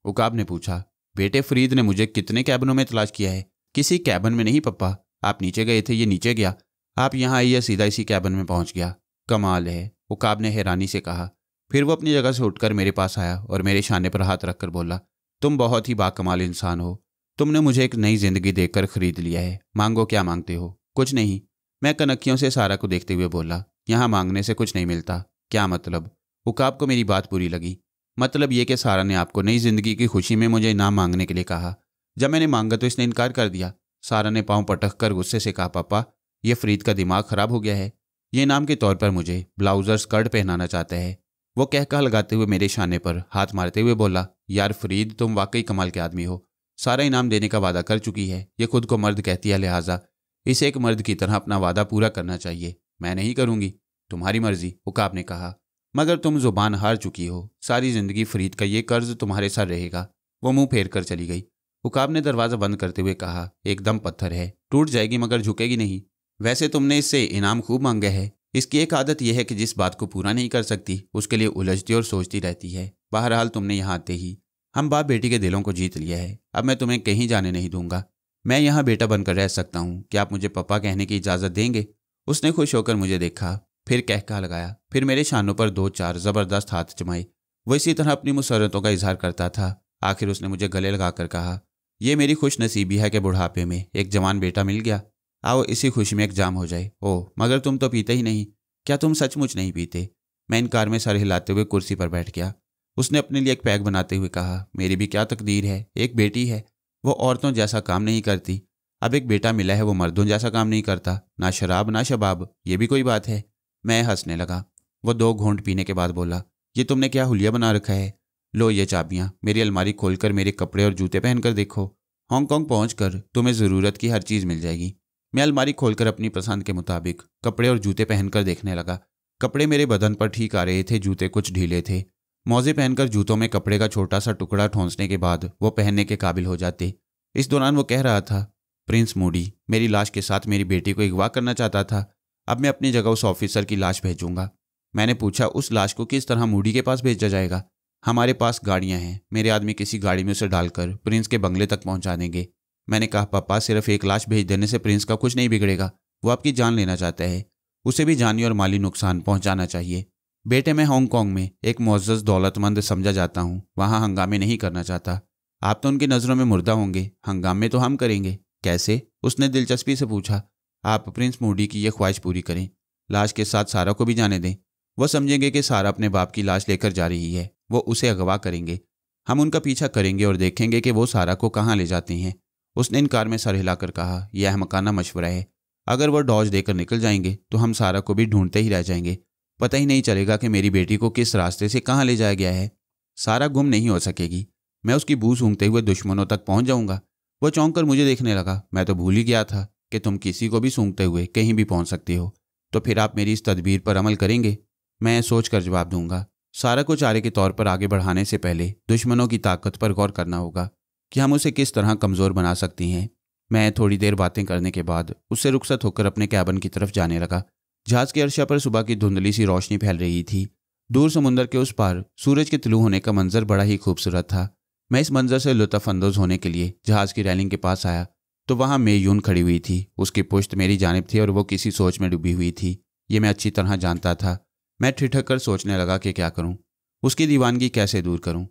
उकाब ने पूछा, बेटे फरीद ने मुझे कितने कैबिनों में तलाश किया है? किसी कैबिन में नहीं पप्पा, आप नीचे गए थे, ये नीचे गया। आप यहाँ आई या सीधा इसी कैबिन में पहुँच गया? कमाल है, उकाब ने हैरानी से कहा। फिर वो अपनी जगह से उठकर मेरे पास आया और मेरे शाने पर हाथ रखकर बोला, तुम बहुत ही बाकमाल इंसान हो। तुमने मुझे एक नई जिंदगी देकर खरीद लिया है। मांगो क्या मांगते हो? कुछ नहीं। मैं कनखियों से सारा को देखते हुए बोला, यहाँ मांगने से कुछ नहीं मिलता। क्या मतलब? उकाब को मेरी बात बुरी लगी। मतलब ये कि सारा ने आपको नई जिंदगी की खुशी में मुझे इनाम मांगने के लिए कहा। जब मैंने मांगा तो इसने इनकार कर दिया। सारा ने पाँव पटक कर गुस्से से कहा, पापा ये फरीद का दिमाग खराब हो गया है। ये इनाम के तौर पर मुझे ब्लाउज और स्कर्ट पहनाना चाहता है। वो कहका लगाते हुए मेरे शाने पर हाथ मारते हुए बोला, यार फरीद तुम वाकई कमाल के आदमी हो। सारा इनाम देने का वादा कर चुकी है। ये खुद को मर्द कहती है, लिहाजा इसे एक मर्द की तरह अपना वादा पूरा करना चाहिए। मैं नहीं करूंगी। तुम्हारी मर्जी, उकाब ने कहा, मगर तुम जुबान हार चुकी हो। सारी जिंदगी फरीद का ये कर्ज तुम्हारे सर रहेगा। वो मुंह फेर कर चली गई। उकाब ने दरवाज़ा बंद करते हुए कहा, एकदम पत्थर है, टूट जाएगी मगर झुकेगी नहीं। वैसे तुमने इससे इनाम खूब मांगे है। इसकी एक आदत यह है कि जिस बात को पूरा नहीं कर सकती उसके लिए उलझती और सोचती रहती है। बहरहाल तुमने यहाँ आते ही हम बाप बेटी के दिलों को जीत लिया है। अब मैं तुम्हें कहीं जाने नहीं दूंगा। मैं यहाँ बेटा बनकर रह सकता हूँ। क्या आप मुझे पापा कहने की इजाज़त देंगे? उसने खुश होकर मुझे देखा, फिर कहका लगाया, फिर मेरे शानों पर 2-4 ज़बरदस्त हाथ जमाए। वो इसी तरह अपनी मुसर्रतों का इजहार करता था। आखिर उसने मुझे गले लगाकर कहा, यह मेरी खुश नसीबी है कि बुढ़ापे में एक जवान बेटा मिल गया। आओ इसी खुशी में एक जाम हो जाए। ओह मगर तुम तो पीते ही नहीं। क्या तुम सचमुच नहीं पीते? मैं इनकार में सर हिलाते हुए कुर्सी पर बैठ गया। उसने अपने लिए एक पैक बनाते हुए कहा, मेरी भी क्या तकदीर है, एक बेटी है। वो औरतों जैसा काम नहीं करती। अब एक बेटा मिला है, वो मर्दों जैसा काम नहीं करता। ना शराब ना शबाब, ये भी कोई बात है। मैं हंसने लगा। वो 2 घूंट पीने के बाद बोला, ये तुमने क्या हुलिया बना रखा है? लो ये चाबियां, मेरी अलमारी खोलकर मेरे कपड़े और जूते पहनकर देखो। हांगकांग पहुंचकर तुम्हें ज़रूरत की हर चीज़ मिल जाएगी। मैं अलमारी खोलकर अपनी पसंद के मुताबिक कपड़े और जूते पहनकर देखने लगा। कपड़े मेरे बदन पर ठीक आ रहे थे, जूते कुछ ढीले थे। मौजे पहनकर जूतों में कपड़े का छोटा सा टुकड़ा ठोंसने के बाद वो पहनने के काबिल हो जाते। इस दौरान वो कह रहा था, प्रिंस मूडी मेरी लाश के साथ मेरी बेटी को अगवा करना चाहता था। अब मैं अपनी जगह उस ऑफिसर की लाश भेजूंगा। मैंने पूछा, उस लाश को किस तरह मूडी के पास भेजा जाएगा? हमारे पास गाड़ियां हैं, मेरे आदमी किसी गाड़ी में उसे डालकर प्रिंस के बंगले तक पहुंचा देंगे। मैंने कहा, पापा सिर्फ एक लाश भेज देने से प्रिंस का कुछ नहीं बिगड़ेगा। वो आपकी जान लेना चाहता है। उसे भी जानी और माली नुकसान पहुंचाना चाहिए। बेटे, मैं हांगकांग में एक मुअज़्ज़ज़ दौलतमंद समझा जाता हूँ। वहाँ हंगामे नहीं करना चाहता। आप तो उनकी नज़रों में मुर्दा होंगे, हंगामे तो हम करेंगे। कैसे? उसने दिलचस्पी से पूछा। आप प्रिंस मूडी की यह ख्वाहिश पूरी करें, लाश के साथ सारा को भी जाने दें। वो समझेंगे कि सारा अपने बाप की लाश लेकर जा रही है। वो उसे अगवा करेंगे। हम उनका पीछा करेंगे और देखेंगे कि वो सारा को कहाँ ले जाते हैं। उसने इनकार में सर हिलाकर कहा, यह अहमकाना मशवरा है। अगर वो डॉज देकर निकल जाएंगे तो हम सारा को भी ढूंढते ही रह जाएंगे। पता ही नहीं चलेगा कि मेरी बेटी को किस रास्ते से कहाँ ले जाया गया है। सारा गुम नहीं हो सकेगी। मैं उसकी बू सूंघते हुए दुश्मनों तक पहुंच जाऊंगा। वो चौंक कर मुझे देखने लगा। मैं तो भूल ही गया था कि तुम किसी को भी सूंघते हुए कहीं भी पहुंच सकते हो। तो फिर आप मेरी इस तदबीर पर अमल करेंगे? मैं सोच कर जवाब दूंगा। सारा को चारे के तौर पर आगे बढ़ाने से पहले दुश्मनों की ताकत पर गौर करना होगा कि हम उसे किस तरह कमज़ोर बना सकती हैं। मैं थोड़ी देर बातें करने के बाद उससे रुखसत होकर अपने कैबिन की तरफ जाने लगा। जहाज़ के अर्शा पर सुबह की धुंधली सी रोशनी फैल रही थी। दूर समुंदर के उस पार सूरज के तुलू होने का मंजर बड़ा ही खूबसूरत था। मैं इस मंजर से लुत्फ़अंदोज़ होने के लिए जहाज़ की रेलिंग के पास आया तो वहाँ मे यून खड़ी हुई थी। उसकी पुश्त मेरी जानिब थी और वो किसी सोच में डूबी हुई थी। ये मैं अच्छी तरह जानता था। मैं ठिठक कर सोचने लगा कि क्या करूं, उसकी दीवानगी कैसे दूर करूं।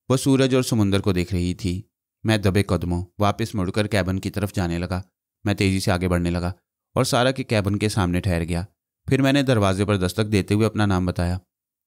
वह सूरज और समुंदर को देख रही थी। मैं दबे कदमों वापस मुड़कर कैबिन की तरफ जाने लगा। मैं तेज़ी से आगे बढ़ने लगा और सारा के कैबिन के सामने ठहर गया। फिर मैंने दरवाजे पर दस्तक देते हुए अपना नाम बताया।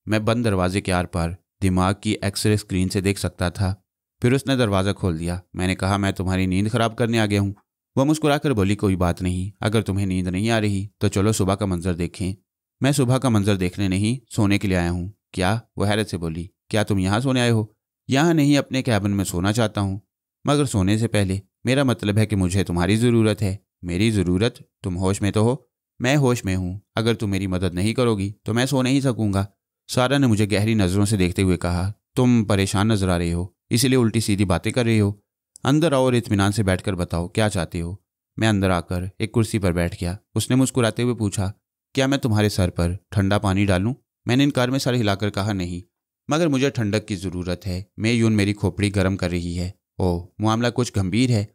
मैं बंद दरवाजे के आर पार दिमाग की एक्सरे स्क्रीन से देख सकता था। फिर उसने दरवाज़ा खोल दिया। मैंने कहा, मैं तुम्हारी नींद खराब करने आ गया हूँ। वह मुस्कुराकर बोली, कोई बात नहीं, अगर तुम्हें नींद नहीं आ रही तो चलो सुबह का मंजर देखें। मैं सुबह का मंजर देखने नहीं, सोने के लिए आया हूँ। क्या? वो हैरत से बोली, क्या तुम यहाँ सोने आए हो? यहाँ नहीं, अपने कैबिन में सोना चाहता हूँ, मगर सोने से पहले मेरा मतलब है कि मुझे तुम्हारी ज़रूरत है। मेरी ज़रूरत? तुम होश में तो हो? मैं होश में हूँ। अगर तुम मेरी मदद नहीं करोगी तो मैं सो नहीं सकूँगा। सारा ने मुझे गहरी नज़रों से देखते हुए कहा, तुम परेशान नजर आ रहे हो, इसलिए उल्टी सीधी बातें कर रही हो। अंदर आओ और इत्मीनान से बैठकर बताओ क्या चाहते हो। मैं अंदर आकर एक कुर्सी पर बैठ गया। उसने मुस्कुराते हुए पूछा, क्या मैं तुम्हारे सर पर ठंडा पानी डालूं? मैंने इनकार में सर हिलाकर कहा, नहीं, मगर मुझे ठंडक की ज़रूरत है। मे यून मेरी खोपड़ी गर्म कर रही है। ओह, मामला कुछ गंभीर है।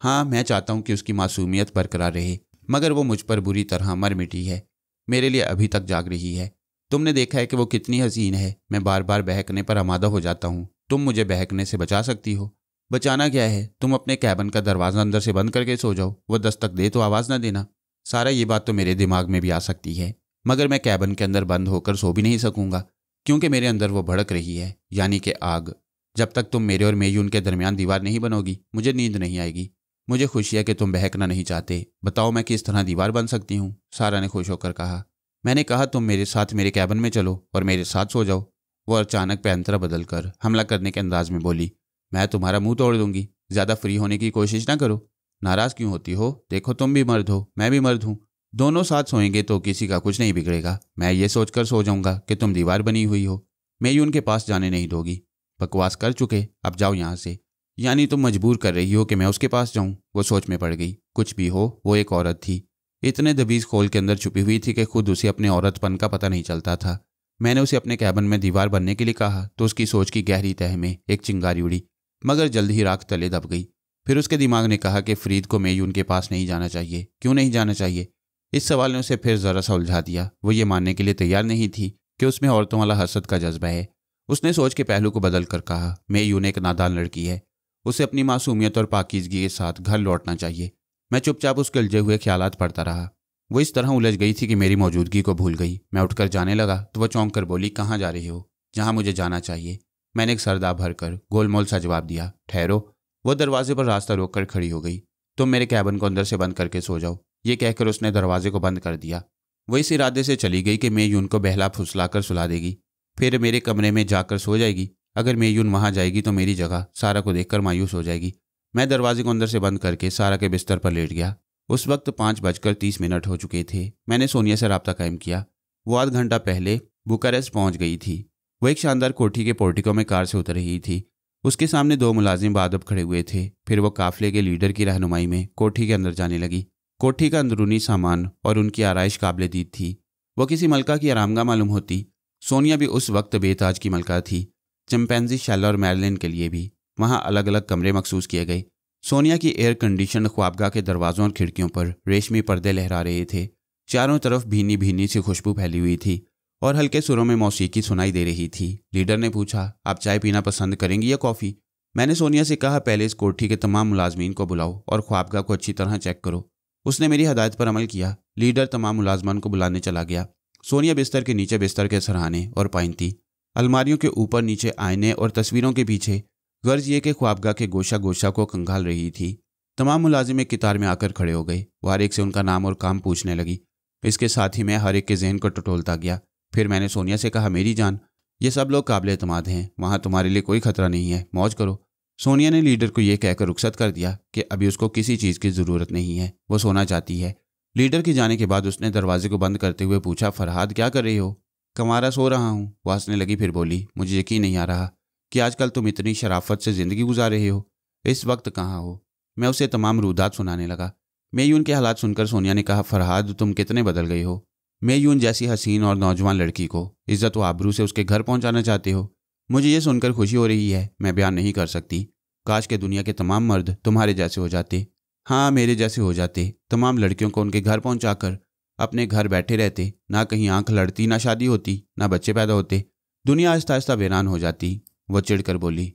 हाँ, मैं चाहता हूँ कि उसकी मासूमियत बरकरार रहे, मगर वो मुझ पर बुरी तरह मर मिटी है। मेरे लिए अभी तक जाग रही है। तुमने देखा है कि वो कितनी हसीन है। मैं बार बार बहकने पर आमादा हो जाता हूँ। तुम मुझे बहकने से बचा सकती हो। बचाना क्या है, तुम अपने कैबिन का दरवाज़ा अंदर से बंद करके सो जाओ। वो दस्तक दे तो आवाज़ ना देना। सारा, ये बात तो मेरे दिमाग में भी आ सकती है, मगर मैं कैबिन के अंदर बंद होकर सो भी नहीं सकूंगा, क्योंकि मेरे अंदर वो भड़क रही है, यानी कि आग। जब तक तुम मेरे और मेयून के दरमियान दीवार नहीं बनोगी मुझे नींद नहीं आएगी। मुझे खुशी है कि तुम बहकना नहीं चाहते। बताओ मैं किस तरह दीवार बन सकती हूँ? सारा ने खुश होकर कहा। मैंने कहा, तुम मेरे साथ मेरे कैबिन में चलो और मेरे साथ सो जाओ। वो अचानक पैंतरा बदलकर हमला करने के अंदाज में बोली, मैं तुम्हारा मुंह तोड़ दूंगी। ज़्यादा फ्री होने की कोशिश ना करो। नाराज़ क्यों होती हो? देखो तुम भी मर्द हो, मैं भी मर्द हूँ। दोनों साथ सोएंगे तो किसी का कुछ नहीं बिगड़ेगा। मैं ये सोचकर सो जाऊंगा कि तुम दीवार बनी हुई हो, मेयून के पास जाने नहीं दोगी। बकवास कर चुके, अब जाओ यहाँ से। यानी तुम मजबूर कर रही हो कि मैं उसके पास जाऊं? वो सोच में पड़ गई। कुछ भी हो, वो एक औरत थी, इतने दबीज खोल के अंदर छुपी हुई थी कि खुद उसे अपने औरतपन का पता नहीं चलता था। मैंने उसे अपने कैबिन में दीवार बनने के लिए कहा तो उसकी सोच की गहरी तह में एक चिंगारी उड़ी, मगर जल्द ही राख तले दब गई। फिर उसके दिमाग ने कहा कि फरीद को मेयून के पास नहीं जाना चाहिए। क्यों नहीं जाना चाहिए? इस सवाल ने उसे फिर जरा सा उलझा दिया। वो ये मानने के लिए तैयार नहीं थी कि उसमें औरतों वाला हसद का जज्बा है। उसने सोच के पहलू को बदल कर कहा, मेयून एक नादान लड़की है, उसे अपनी मासूमियत और पाकीज़गी के साथ घर लौटना चाहिए। मैं चुपचाप उसके उलझे हुए ख्यालात पढ़ता रहा। वो इस तरह उलझ गई थी कि मेरी मौजूदगी को भूल गई। मैं उठकर जाने लगा तो वह चौंक कर बोली, कहाँ जा रही हो? जहाँ मुझे जाना चाहिए। मैंने एक सरदा भरकर गोलमोल सा जवाब दिया। ठहरो। वो दरवाजे पर रास्ता रोककर खड़ी हो गई। तुम मेरे कैबिन को अंदर से बंद करके सो जाओ। ये कहकर उसने दरवाजे को बंद कर दिया। वो इस इरादे से चली गई कि मेयून को बहला फुसलाकर सुला देगी, फिर मेरे कमरे में जाकर सो जाएगी। अगर मेयून वहां जाएगी तो मेरी जगह सारा को देखकर मायूस हो जाएगी। मैं दरवाजे को अंदर से बंद करके सारा के बिस्तर पर लेट गया। उस वक्त 5:30 हो चुके थे। मैंने सोनिया से राब्ता कायम किया। वो आध घंटा पहले बुकारेस्ट पहुंच गई थी। वो एक शानदार कोठी के पोर्टिको में कार से उतर रही थी। उसके सामने 2 मुलाजिम बादब खड़े हुए थे। फिर वो काफिले के लीडर की रहनुमाई में कोठी के अंदर जाने लगी। कोठी का अंदरूनी सामान और उनकी आराइश काबिले दीद थी। वो किसी मलका की आरामगाह मालूम होती। सोनिया भी उस वक्त बेताज की मलका थी। चिंपैंजी, शैला और मैरलिन के लिए भी वहाँ अलग अलग कमरे मखसूस किए गए। सोनिया की एयर कंडीशन ख्वाबगाह के दरवाजों और खिड़कियों पर रेशमी पर्दे लहरा रहे थे। चारों तरफ भीनी भीनी सी खुशबू फैली हुई थी और हल्के सुरों में मौसीकी सुनाई दे रही थी। लीडर ने पूछा, आप चाय पीना पसंद करेंगी या कॉफ़ी? मैंने सोनिया से कहा, पहले इस कोठी के तमाम मुलाजमीन को बुलाओ और ख्वाबगाह को अच्छी तरह चेक करो। उसने मेरी हदायत पर अमल किया। लीडर तमाम मुलाजमान को बुलाने चला गया। सोनिया बिस्तर के नीचे बिस्तर के सरहाने और पाइंती, अलमारियों के ऊपर नीचे आईने और तस्वीरों के पीछे गर्ज ये के ख्वाबगाह के गोशा गोशा को खंगाल रही थी। तमाम मुलाजिम एक कितार में आकर खड़े हो गए। वो हर एक से उनका नाम और काम पूछने लगी। इसके साथ ही मैं हर एक के जहन को टटोलता गया। फिर मैंने सोनिया से कहा, मेरी जान, ये सब लोग काबिल एतमाद हैं, वहाँ तुम्हारे लिए कोई खतरा नहीं है, मौज करो। सोनिया ने लीडर को यह कहकर रुखसत कर दिया कि अभी उसको किसी चीज़ की ज़रूरत नहीं है, वो सोना चाहती है। लीडर के जाने के बाद उसने दरवाजे को बंद करते हुए पूछा, फरहाद क्या कर रही हो? कमारा सो रहा हूँ। वो हंसने लगी, फिर बोली, मुझे यकीन नहीं आ रहा कि आजकल तुम इतनी शराफत से ज़िंदगी गुजार रहे हो। इस वक्त कहाँ हो? मैं उसे तमाम रूदात सुनाने लगा। मेयून के हालात सुनकर सोनिया ने कहा, फरहाद तुम कितने बदल गई हो। मेयून जैसी हसीन और नौजवान लड़की को इज्जत व आबरू से उसके घर पहुंचाना चाहते हो। मुझे ये सुनकर खुशी हो रही है, मैं बयान नहीं कर सकती। काश के दुनिया के तमाम मर्द तुम्हारे जैसे हो जाते। हाँ, मेरे जैसे हो जाते। तमाम लड़कियों को उनके घर पहुंचाकर अपने घर बैठे रहते, ना कहीं आंख लड़ती, ना शादी होती, ना बच्चे पैदा होते। दुनिया आहिस्ता आहिस्ता वीरान हो जाती। वो चिढ़कर बोली,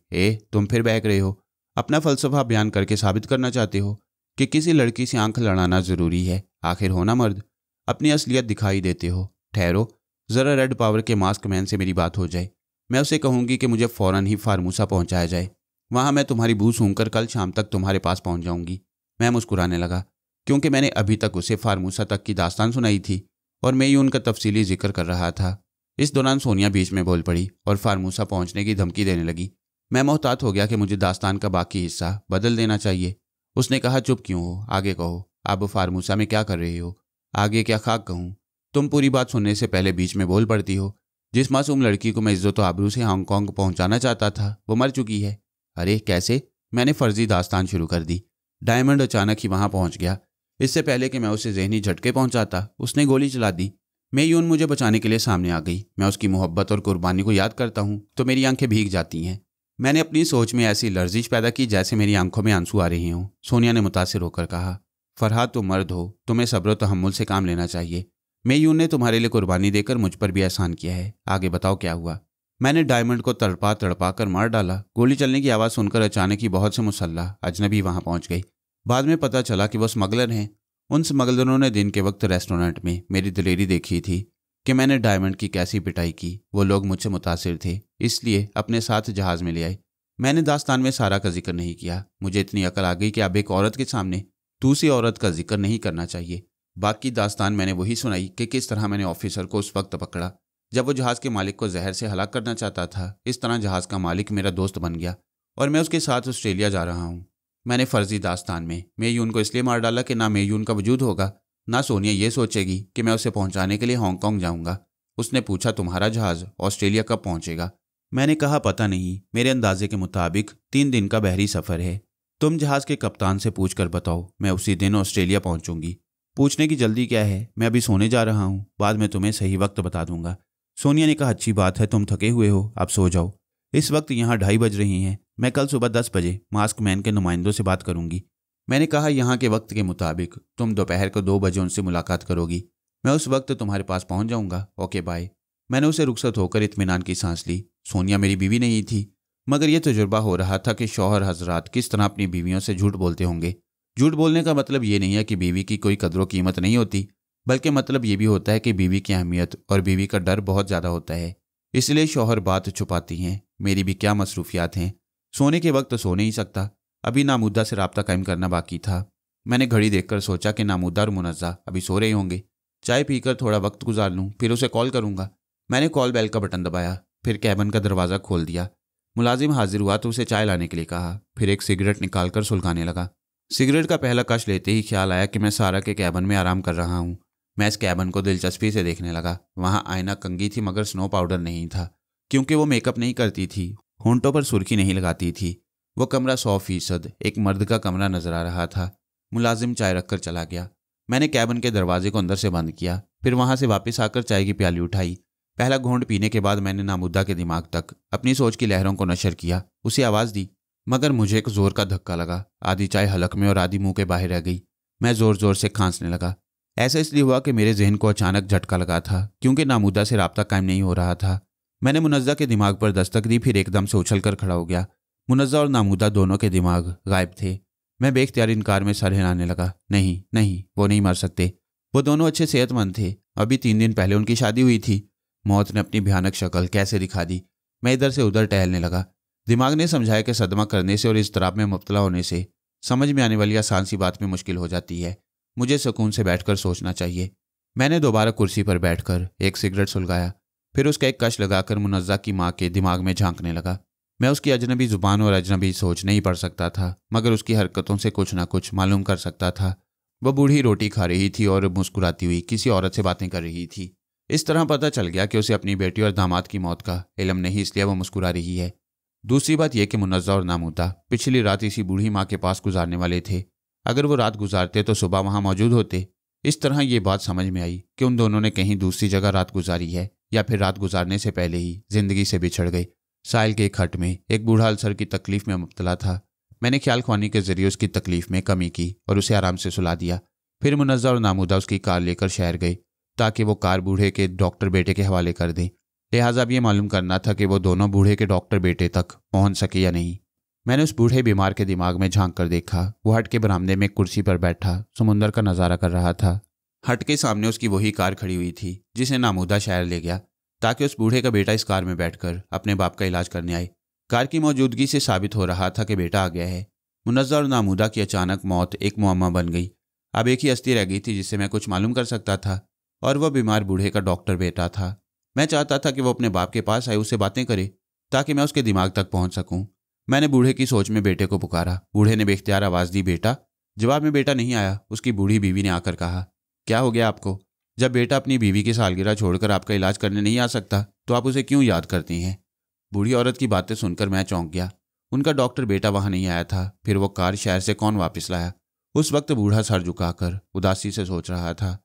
तुम फिर बहक रहे हो। अपना फलसफा बयान करके साबित करना चाहते हो कि किसी लड़की से आंख लड़ाना ज़रूरी है। आखिर हो ना मर्द, अपनी असलियत दिखाई देते हो। ठहरो, ज़रा रेड पावर के मास्क मैन से मेरी बात हो जाए। मैं उसे कहूँगी कि मुझे फ़ौरन ही फार्मूसा पहुँचाया जाए। वहाँ मैं तुम्हारी बू सूंघकर कल शाम तक तुम्हारे पास पहुँच जाऊँगी। मैं मुस्कुराने लगा, क्योंकि मैंने अभी तक उसे फार्मूसा तक की दास्तान सुनाई थी और मैं ही उनका तफसीली जिक्र कर रहा था। इस दौरान सोनिया बीच में बोल पड़ी और फार्मूसा पहुँचने की धमकी देने लगी। मैं मोहतात हो गया कि मुझे दास्तान का बाकी हिस्सा बदल देना चाहिए। उसने कहा, चुप क्यों हो, आगे कहो। अब फार्मूसा में क्या कर रहे हो? आगे क्या खाक कहूँ? तुम पूरी बात सुनने से पहले बीच में बोल पड़ती हो। जिस मासूम लड़की को मैं इज्जत आबरू से हांगकांग पहुंचाना चाहता था वो मर चुकी है। अरे कैसे? मैंने फर्जी दास्तान शुरू कर दी। डायमंड अचानक ही वहां पहुंच गया। इससे पहले कि मैं उसे जहनी झटके पहुंचाता उसने गोली चला दी। मेयून मुझे बचाने के लिए सामने आ गई। मैं उसकी मोहब्बत और कुर्बानी को याद करता हूँ तो मेरी आंखें भीग जाती हैं। मैंने अपनी सोच में ऐसी लर्जिश पैदा की जैसे मेरी आंखों में आंसू आ रहे हों। सोनिया ने मुतासिर होकर कहा, फरहाद तुम मर्द हो, तुम्हें सब्र व तहम्मुल से काम लेना चाहिए। मेयून ने तुम्हारे लिए कुर्बानी देकर मुझ पर भी एहसान किया है। आगे बताओ क्या हुआ? मैंने डायमंड को तड़पा तड़पा कर मार डाला। गोली चलने की आवाज़ सुनकर अचानक ही बहुत से मुसल्लाह अजनबी वहां पहुंच गए। बाद में पता चला कि वो स्मगलर हैं। उन स्मगलरों ने दिन के वक्त रेस्टोरेंट में मेरी दिलेरी देखी थी कि मैंने डायमंड की कैसी पिटाई की। वो लोग मुझसे मुतासिर थे, इसलिए अपने साथ जहाज़ में ले आए। मैंने दास्तान में सारा का जिक्र नहीं किया। मुझे इतनी अकल आ गई कि अब एक औरत के सामने दूसरी औरत का जिक्र नहीं करना चाहिए। बाकी दास्तान मैंने वही सुनाई कि किस तरह मैंने ऑफिसर को उस वक्त पकड़ा जब वो जहाज़ के मालिक को जहर से हलाक करना चाहता था। इस तरह जहाज़ का मालिक मेरा दोस्त बन गया और मैं उसके साथ ऑस्ट्रेलिया जा रहा हूँ। मैंने फर्जी दास्तान में मेयून को इसलिए मार डाला कि ना मेयून का वजूद होगा, ना सोनिया ये सोचेगी कि मैं उसे पहुंचाने के लिए हांगकांग जाऊंगा। उसने पूछा, तुम्हारा जहाज ऑस्ट्रेलिया कब पहुंचेगा? मैंने कहा, पता नहीं, मेरे अंदाजे के मुताबिक 3 दिन का बहरी सफर है। तुम जहाज के कप्तान से पूछ कर बताओ, मैं उसी दिन ऑस्ट्रेलिया पहुंचूंगी। पूछने की जल्दी क्या है, मैं अभी सोने जा रहा हूँ, बाद में तुम्हें सही वक्त बता दूंगा। सोनिया ने कहा, अच्छी बात है, तुम थके हुए हो, आप सो जाओ। इस वक्त यहाँ 2:30 बज रही हैं। मैं कल सुबह 10 बजे मास्क मैन के नुमाइंदों से बात करूंगी। मैंने कहा, यहाँ के वक्त के मुताबिक तुम दोपहर को 2 बजे उनसे मुलाकात करोगी। मैं उस वक्त तुम्हारे पास पहुंच जाऊंगा। Okay bye. मैंने उसे रुखसत होकर इत्मीनान की सांस ली। सोनिया मेरी बीवी नहीं थी, मगर यह तजुर्बा हो रहा था कि शौहर हजरात किस तरह अपनी बीवियों से झूठ बोलते होंगे। झूठ बोलने का मतलब ये नहीं है कि बीवी की कोई कदर कीमत नहीं होती, बल्कि मतलब ये भी होता है कि बीवी की अहमियत और बीवी का डर बहुत ज़्यादा होता है। इसलिए शौहर बात छुपाती हैं। मेरी भी क्या मसरूफियात हैं। सोने के वक्त सो नहीं सकता, अभी नामुद्दा से रब्ता कायम करना बाकी था। मैंने घड़ी देखकर सोचा कि नामुद्दा और मुनज़्ज़ा अभी सो रहे होंगे। चाय पीकर थोड़ा वक्त गुजार लूँ, फिर उसे कॉल करूँगा। मैंने कॉल बेल का बटन दबाया, फिर कैबिन का दरवाज़ा खोल दिया। मुलाजिम हाजिर हुआ तो उसे चाय लाने के लिए कहा, फिर एक सिगरेट निकालकर सुलगाने लगा। सिगरेट का पहला कश लेते ही ख्याल आया कि मैं सारा के कैबिन में आराम कर रहा हूँ। मैं इस कैबिन को दिलचस्पी से देखने लगा। वहाँ आईना कंघी थी, मगर स्नो पाउडर नहीं था, क्योंकि वो मेकअप नहीं करती थी, होंठों पर सुर्खी नहीं लगाती थी। वो कमरा 100% एक मर्द का कमरा नजर आ रहा था। मुलाजिम चाय रखकर चला गया। मैंने कैबिन के दरवाजे को अंदर से बंद किया, फिर वहाँ से वापस आकर चाय की प्याली उठाई। पहला घूंट पीने के बाद मैंने नामुद्दा के दिमाग तक अपनी सोच की लहरों को नशर किया। उसे आवाज़ दी, मगर मुझे एक जोर का धक्का लगा। आधी चाय हलक में और आधी मुंह के बाहर रह गई। मैं जोर जोर से खांसने लगा। ऐसा इसलिए हुआ कि मेरे जहन को अचानक झटका लगा था, क्योंकि नामुद्दा से राब्ता कायम नहीं हो रहा था। मैंने मुनज़्ज़ा के दिमाग पर दस्तक दी, फिर एकदम से उछल कर खड़ा हो गया। मुनज़्ज़ा और नामुद्दा दोनों के दिमाग गायब थे। मैं बेख्तियार इनकार में सर हिलाने लगा। नहीं नहीं, वो नहीं मर सकते। वो दोनों अच्छे सेहतमंद थे। अभी 3 दिन पहले उनकी शादी हुई थी। मौत ने अपनी भयानक शक्ल कैसे दिखा दी। मैं इधर से उधर टहलने लगा। दिमाग ने समझाया कि सदमा करने से और इज़्तिराब में मुब्तला होने से समझ में आने वाली आसान सी बात में मुश्किल हो जाती है। मुझे सुकून से बैठकर सोचना चाहिए। मैंने दोबारा कुर्सी पर बैठकर एक सिगरेट सुलगाया, फिर उसका एक कश लगाकर मुनज़्ज़ा की माँ के दिमाग में झांकने लगा। मैं उसकी अजनबी ज़ुबान और अजनबी सोच नहीं पढ़ सकता था, मगर उसकी हरकतों से कुछ ना कुछ मालूम कर सकता था। वह बूढ़ी रोटी खा रही थी और मुस्कुराती हुई किसी औरत से बातें कर रही थी। इस तरह पता चल गया कि उसे अपनी बेटी और दामाद की मौत का इल्म नहीं, इसलिए वह मुस्कुरा रही है। दूसरी बात यह कि मुनज़्ज़ा और नामुद्दा पिछली रात इसी बूढ़ी माँ के पास गुजारने वाले थे। अगर वो रात गुजारते तो सुबह वहाँ मौजूद होते। इस तरह ये बात समझ में आई कि उन दोनों ने कहीं दूसरी जगह रात गुजारी है, या फिर रात गुजारने से पहले ही जिंदगी से बिछड़ गए। साहिल के एक हट में एक बूढ़ा अल्सर की तकलीफ में मुब्तला था। मैंने ख्याल ख्वानी के जरिए उसकी तकलीफ में कमी की और उसे आराम से सुला दिया। फिर मुनज़्ज़ा और नामुद्दा उसकी कार लेकर शहर गए, ताकि वो कार बूढ़े के डॉक्टर बेटे के हवाले कर दें। लिहाजा अब ये मालूम करना था कि वो दोनों बूढ़े के डॉक्टर बेटे तक पहुंच सके या नहीं। मैंने उस बूढ़े बीमार के दिमाग में झांक कर देखा। वो हट के बरामदे में एक कुर्सी पर बैठा समुंदर का नज़ारा कर रहा था। हट के सामने उसकी वही कार खड़ी हुई थी जिसे नामुद्दा शहर ले गया, ताकि उस बूढ़े का बेटा इस कार में बैठकर अपने बाप का इलाज करने आए। कार की मौजूदगी से साबित हो रहा था कि बेटा आ गया है। मुनज़्ज़ा और नामुद्दा की अचानक मौत एक मुअम्मा बन गई। अब एक ही हस्ती रह गई थी जिससे मैं कुछ मालूम कर सकता था, और वह बीमार बूढ़े का डॉक्टर बेटा था। मैं चाहता था कि वो अपने बाप के पास आए, उससे बातें करे, ताकि मैं उसके दिमाग तक पहुंच सकूं। मैंने बूढ़े की सोच में बेटे को पुकारा। बूढ़े ने बेख्तियार आवाज़ दी, बेटा। जवाब में बेटा नहीं आया। उसकी बूढ़ी बीवी ने आकर कहा, क्या हो गया आपको? जब बेटा अपनी बीवी की सालगिरह छोड़कर आपका इलाज करने नहीं आ सकता तो आप उसे क्यों याद करती हैं? बूढ़ी औरत की बातें सुनकर मैं चौंक गया। उनका डॉक्टर बेटा वहाँ नहीं आया था, फिर वो कार शहर से कौन वापस लाया? उस वक्त बूढ़ा सर झुकाकर उदासी से सोच रहा था।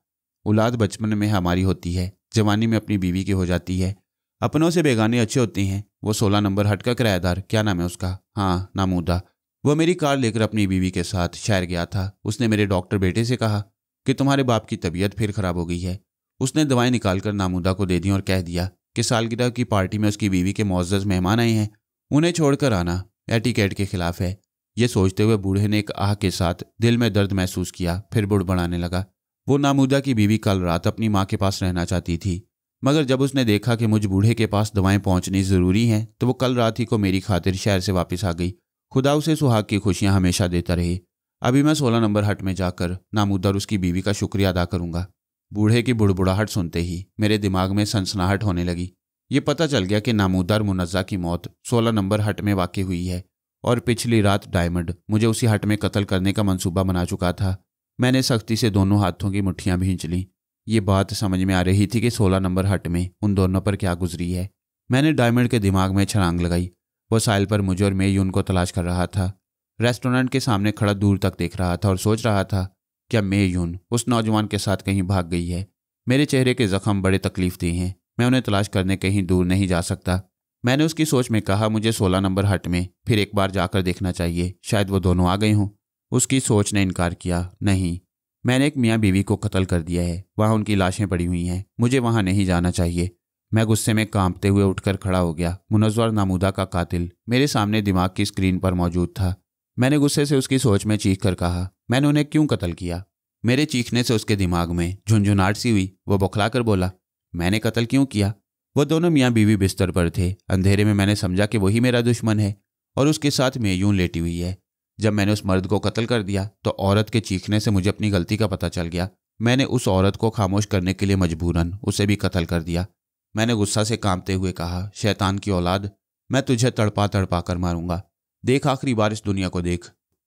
औलाद बचपन में हमारी होती है, जवानी में अपनी बीवी की हो जाती है। अपनों से बेगाने अच्छे होते हैं। वो 16 नंबर हट का किराएदार, क्या नाम है उसका? हाँ, नामुद्दा। वो मेरी कार लेकर अपनी बीवी के साथ शहर गया था। उसने मेरे डॉक्टर बेटे से कहा कि तुम्हारे बाप की तबीयत फिर खराब हो गई है। उसने दवाएं निकालकर नामुद्दा को दे दी और कह दिया कि सालगिरह की पार्टी में उसकी बीवी के मुअज़्ज़ज़ मेहमान आए हैं, उन्हें छोड़कर आना एटिकेट के खिलाफ है। ये सोचते हुए बूढ़े ने एक आह के साथ दिल में दर्द महसूस किया, फिर बुड़बड़ाने लगा। वो नामुद्दा की बीवी कल रात अपनी माँ के पास रहना चाहती थी, मगर जब उसने देखा कि मुझ बूढ़े के पास दवाएं पहुंचनी ज़रूरी हैं तो वो कल रात ही को मेरी खातिर शहर से वापस आ गई। खुदा उसे सुहाग की खुशियां हमेशा देता रहे। अभी मैं 16 नंबर हट में जाकर नामुद्दा और उसकी बीवी का शुक्रिया अदा करूंगा। बूढ़े की बुड़बुड़ाहट सुनते ही मेरे दिमाग में सनसनाहट होने लगी। ये पता चल गया कि नामुद्दा और मुनज़्ज़ा की मौत 16 नंबर हट में वाक़ई हुई है। और पिछली रात डायमंड मुझे उसी हट में कत्ल करने का मंसूबा बना चुका था। मैंने सख्ती से दोनों हाथों की मुट्ठियां भींच लीं। ये बात समझ में आ रही थी कि 16 नंबर हट में उन दोनों पर क्या गुजरी है। मैंने डायमंड के दिमाग में छलांग लगाई। वो साहिल पर मुझे और मेयून को तलाश कर रहा था। रेस्टोरेंट के सामने खड़ा दूर तक देख रहा था और सोच रहा था, क्या मेयून उस नौजवान के साथ कहीं भाग गई है? मेरे चेहरे के जख्म बड़े तकलीफ दें हैं। मैं उन्हें तलाश करने कहीं दूर नहीं जा सकता। मैंने उसकी सोच में कहा, मुझे 16 नंबर हट में फिर एक बार जाकर देखना चाहिए, शायद वो दोनों आ गए हों। उसकी सोच ने इनकार किया, नहीं, मैंने एक मियाँ बीवी को कत्ल कर दिया है, वहाँ उनकी लाशें पड़ी हुई हैं, मुझे वहाँ नहीं जाना चाहिए। मैं गुस्से में कांपते हुए उठकर खड़ा हो गया। मुनव्वर नामूदा का कातिल मेरे सामने दिमाग की स्क्रीन पर मौजूद था। मैंने गुस्से से उसकी सोच में चीख कर कहा, मैंने उन्हें क्यों कत्ल किया? मेरे चीखने से उसके दिमाग में झुंझुनाहट सी हुई। वो बौखला कर बोला, मैंने कत्ल क्यों किया? वो दोनों मियाँ बीवी बिस्तर पर थे। अंधेरे में मैंने समझा कि वही मेरा दुश्मन है और उसके साथ मेयून लेटी हुई है। जब मैंने उस मर्द को कत्ल कर दिया तो औरत के चीखने से मुझे अपनी गलती का पता चल गया। मैंने उस औरत को खामोश करने के लिए मजबूरन उसे भी कत्ल कर दिया। मैंने गुस्सा से कांपते हुए कहा, शैतान की औलाद, मैं तुझे तड़पा तड़पा कर मारूंगा। देख, आखिरी बार इस दुनिया को देख,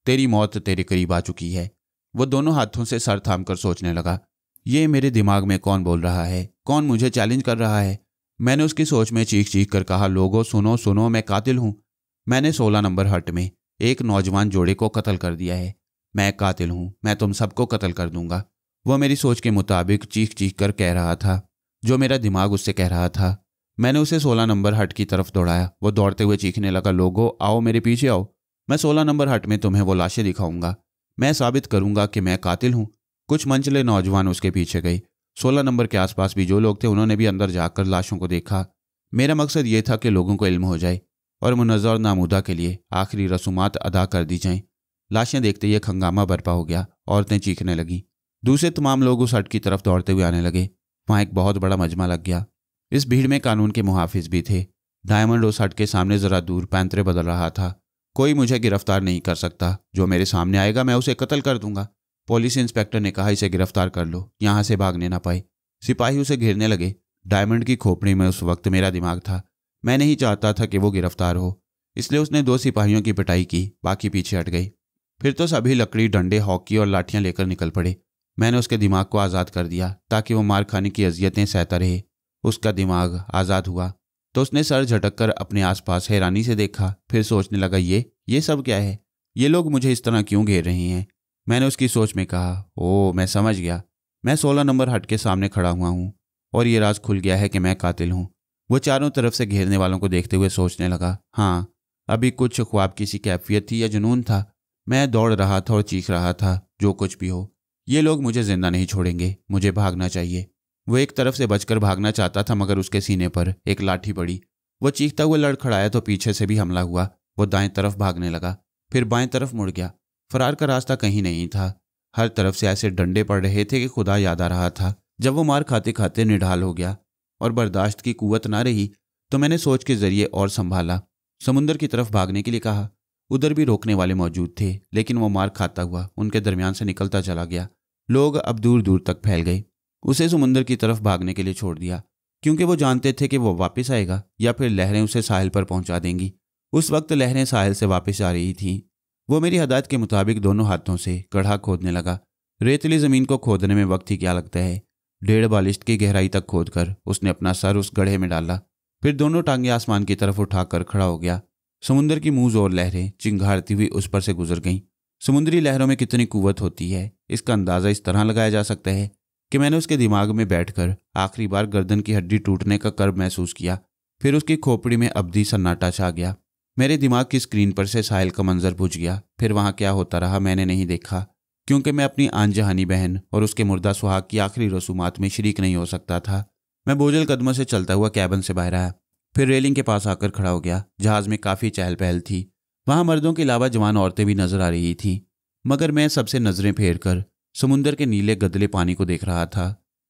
तेरी मौत तेरे करीब आ चुकी है। वो दोनों हाथों से सर थाम कर सोचने लगा, ये मेरे दिमाग में कौन बोल रहा है? कौन मुझे चैलेंज कर रहा है? मैंने उसकी सोच में चीख चीख कर कहा, लोगों सुनो सुनो, मैं कातिल हूं। मैंने 16 नंबर हट में एक नौजवान जोड़े को कत्ल कर दिया है। मैं कातिल हूं, मैं तुम सबको कत्ल कर दूंगा। वो मेरी सोच के मुताबिक चीख चीख कर कह रहा था जो मेरा दिमाग उससे कह रहा था। मैंने उसे 16 नंबर हट की तरफ दौड़ाया। वो दौड़ते हुए चीखने लगा, लोगों आओ, मेरे पीछे आओ, मैं 16 नंबर हट में तुम्हें वो लाशें दिखाऊंगा। मैं साबित करूंगा कि मैं कातिल हूं। कुछ मंचले नौजवान उसके पीछे गए। 16 नंबर के आसपास भी जो लोग थे उन्होंने भी अंदर जाकर लाशों को देखा। मेरा मकसद ये था कि लोगों को इल्म हो जाए और मुनव्वर नामूदा के लिए आखिरी रसूमात अदा कर दी जाएं। लाशें देखते ही एक हंगामा बर्पा हो गया। औरतें चीखने लगीं। दूसरे तमाम लोग उस हट की तरफ दौड़ते हुए आने लगे। वहाँ एक बहुत बड़ा मजमा लग गया। इस भीड़ में कानून के मुहाफिज भी थे। डायमंड उस हट के सामने जरा दूर पैंतरे बदल रहा था। कोई मुझे गिरफ्तार नहीं कर सकता। जो मेरे सामने आएगा मैं उसे कत्ल कर दूंगा। पुलिस इंस्पेक्टर ने कहा, इसे गिरफ्तार कर लो, यहाँ से भागने ना पाए। सिपाही उसे घेरने लगे। डायमंड की खोपड़ी में उस वक्त मेरा दिमाग था। मैं नहीं चाहता था कि वो गिरफ्तार हो, इसलिए उसने 2 सिपाहियों की पिटाई की, बाकी पीछे हट गई। फिर तो सभी लकड़ी, डंडे, हॉकी और लाठियां लेकर निकल पड़े। मैंने उसके दिमाग को आज़ाद कर दिया ताकि वो मार खाने की अजियतें सहता रहे। उसका दिमाग आज़ाद हुआ तो उसने सर झटक कर अपने आसपास हैरानी से देखा। फिर सोचने लगा, ये सब क्या है? ये लोग मुझे इस तरह क्यों घेर रहे हैं? मैंने उसकी सोच में कहा, ओह, मैं समझ गया। मैं 16 नंबर हट के सामने खड़ा हुआ हूँ और ये राज खुल गया है कि मैं कातिल हूँ। वो चारों तरफ से घेरने वालों को देखते हुए सोचने लगा, हाँ, अभी कुछ ख्वाब की सी कैफियत थी या जुनून था। मैं दौड़ रहा था और चीख रहा था, जो कुछ भी हो, ये लोग मुझे जिंदा नहीं छोड़ेंगे, मुझे भागना चाहिए। वो एक तरफ से बचकर भागना चाहता था मगर उसके सीने पर एक लाठी पड़ी। वो चीखता हुआ लड़खड़ाया तो पीछे से भी हमला हुआ। वो दाएं तरफ भागने लगा, फिर बाएं तरफ मुड़ गया। फरार का रास्ता कहीं नहीं था। हर तरफ से ऐसे डंडे पड़ रहे थे कि खुदा याद आ रहा था। जब वो मार खाते खाते निढाल हो गया और बर्दाश्त की कुव्वत ना रही तो मैंने सोच के जरिए और संभाला। समुंदर की तरफ भागने के लिए कहा। उधर भी रोकने वाले मौजूद थे, लेकिन वो मार खाता हुआ उनके दरमियान से निकलता चला गया। लोग अब दूर दूर तक फैल गए। उसे समुंदर की तरफ भागने के लिए छोड़ दिया, क्योंकि वो जानते थे कि वो वापस आएगा या फिर लहरें उसे साहिल पर पहुंचा देंगी। उस वक्त लहरें साहिल से वापस आ रही थीं। वो मेरी हदायत के मुताबिक दोनों हाथों से गड्ढा खोदने लगा। रेतली ज़मीन को खोदने में वक्त ही क्या लगता है। 1.5 बालिश्त की गहराई तक खोदकर उसने अपना सर उस गड्ढे में डाला, फिर दोनों टांगे आसमान की तरफ उठाकर खड़ा हो गया। समुंदर की मुंह और लहरें चिंगारती हुई उस पर से गुजर गईं। समुद्री लहरों में कितनी कुव्वत होती है, इसका अंदाज़ा इस तरह लगाया जा सकता है कि मैंने उसके दिमाग में बैठकर आखिरी बार गर्दन की हड्डी टूटने का कर्ब महसूस किया। फिर उसकी खोपड़ी में अब्दी सन्नाटा छा गया। मेरे दिमाग की स्क्रीन पर से साहिल का मंजर बुझ गया। फिर वहाँ क्या होता रहा मैंने नहीं देखा, क्योंकि मैं अपनी आनजहानी बहन और उसके मुर्दा सुहाग की आखिरी रसूमात में शरीक नहीं हो सकता था। मैं बोझल कदमों से चलता हुआ कैबिन से बाहर आया, फिर रेलिंग के पास आकर खड़ा हो गया। जहाज में काफ़ी चहल पहल थी। वहाँ मर्दों के अलावा जवान औरतें भी नजर आ रही थीं, मगर मैं सबसे नजरें फेर कर समुंदर के नीले गदले पानी को देख रहा था।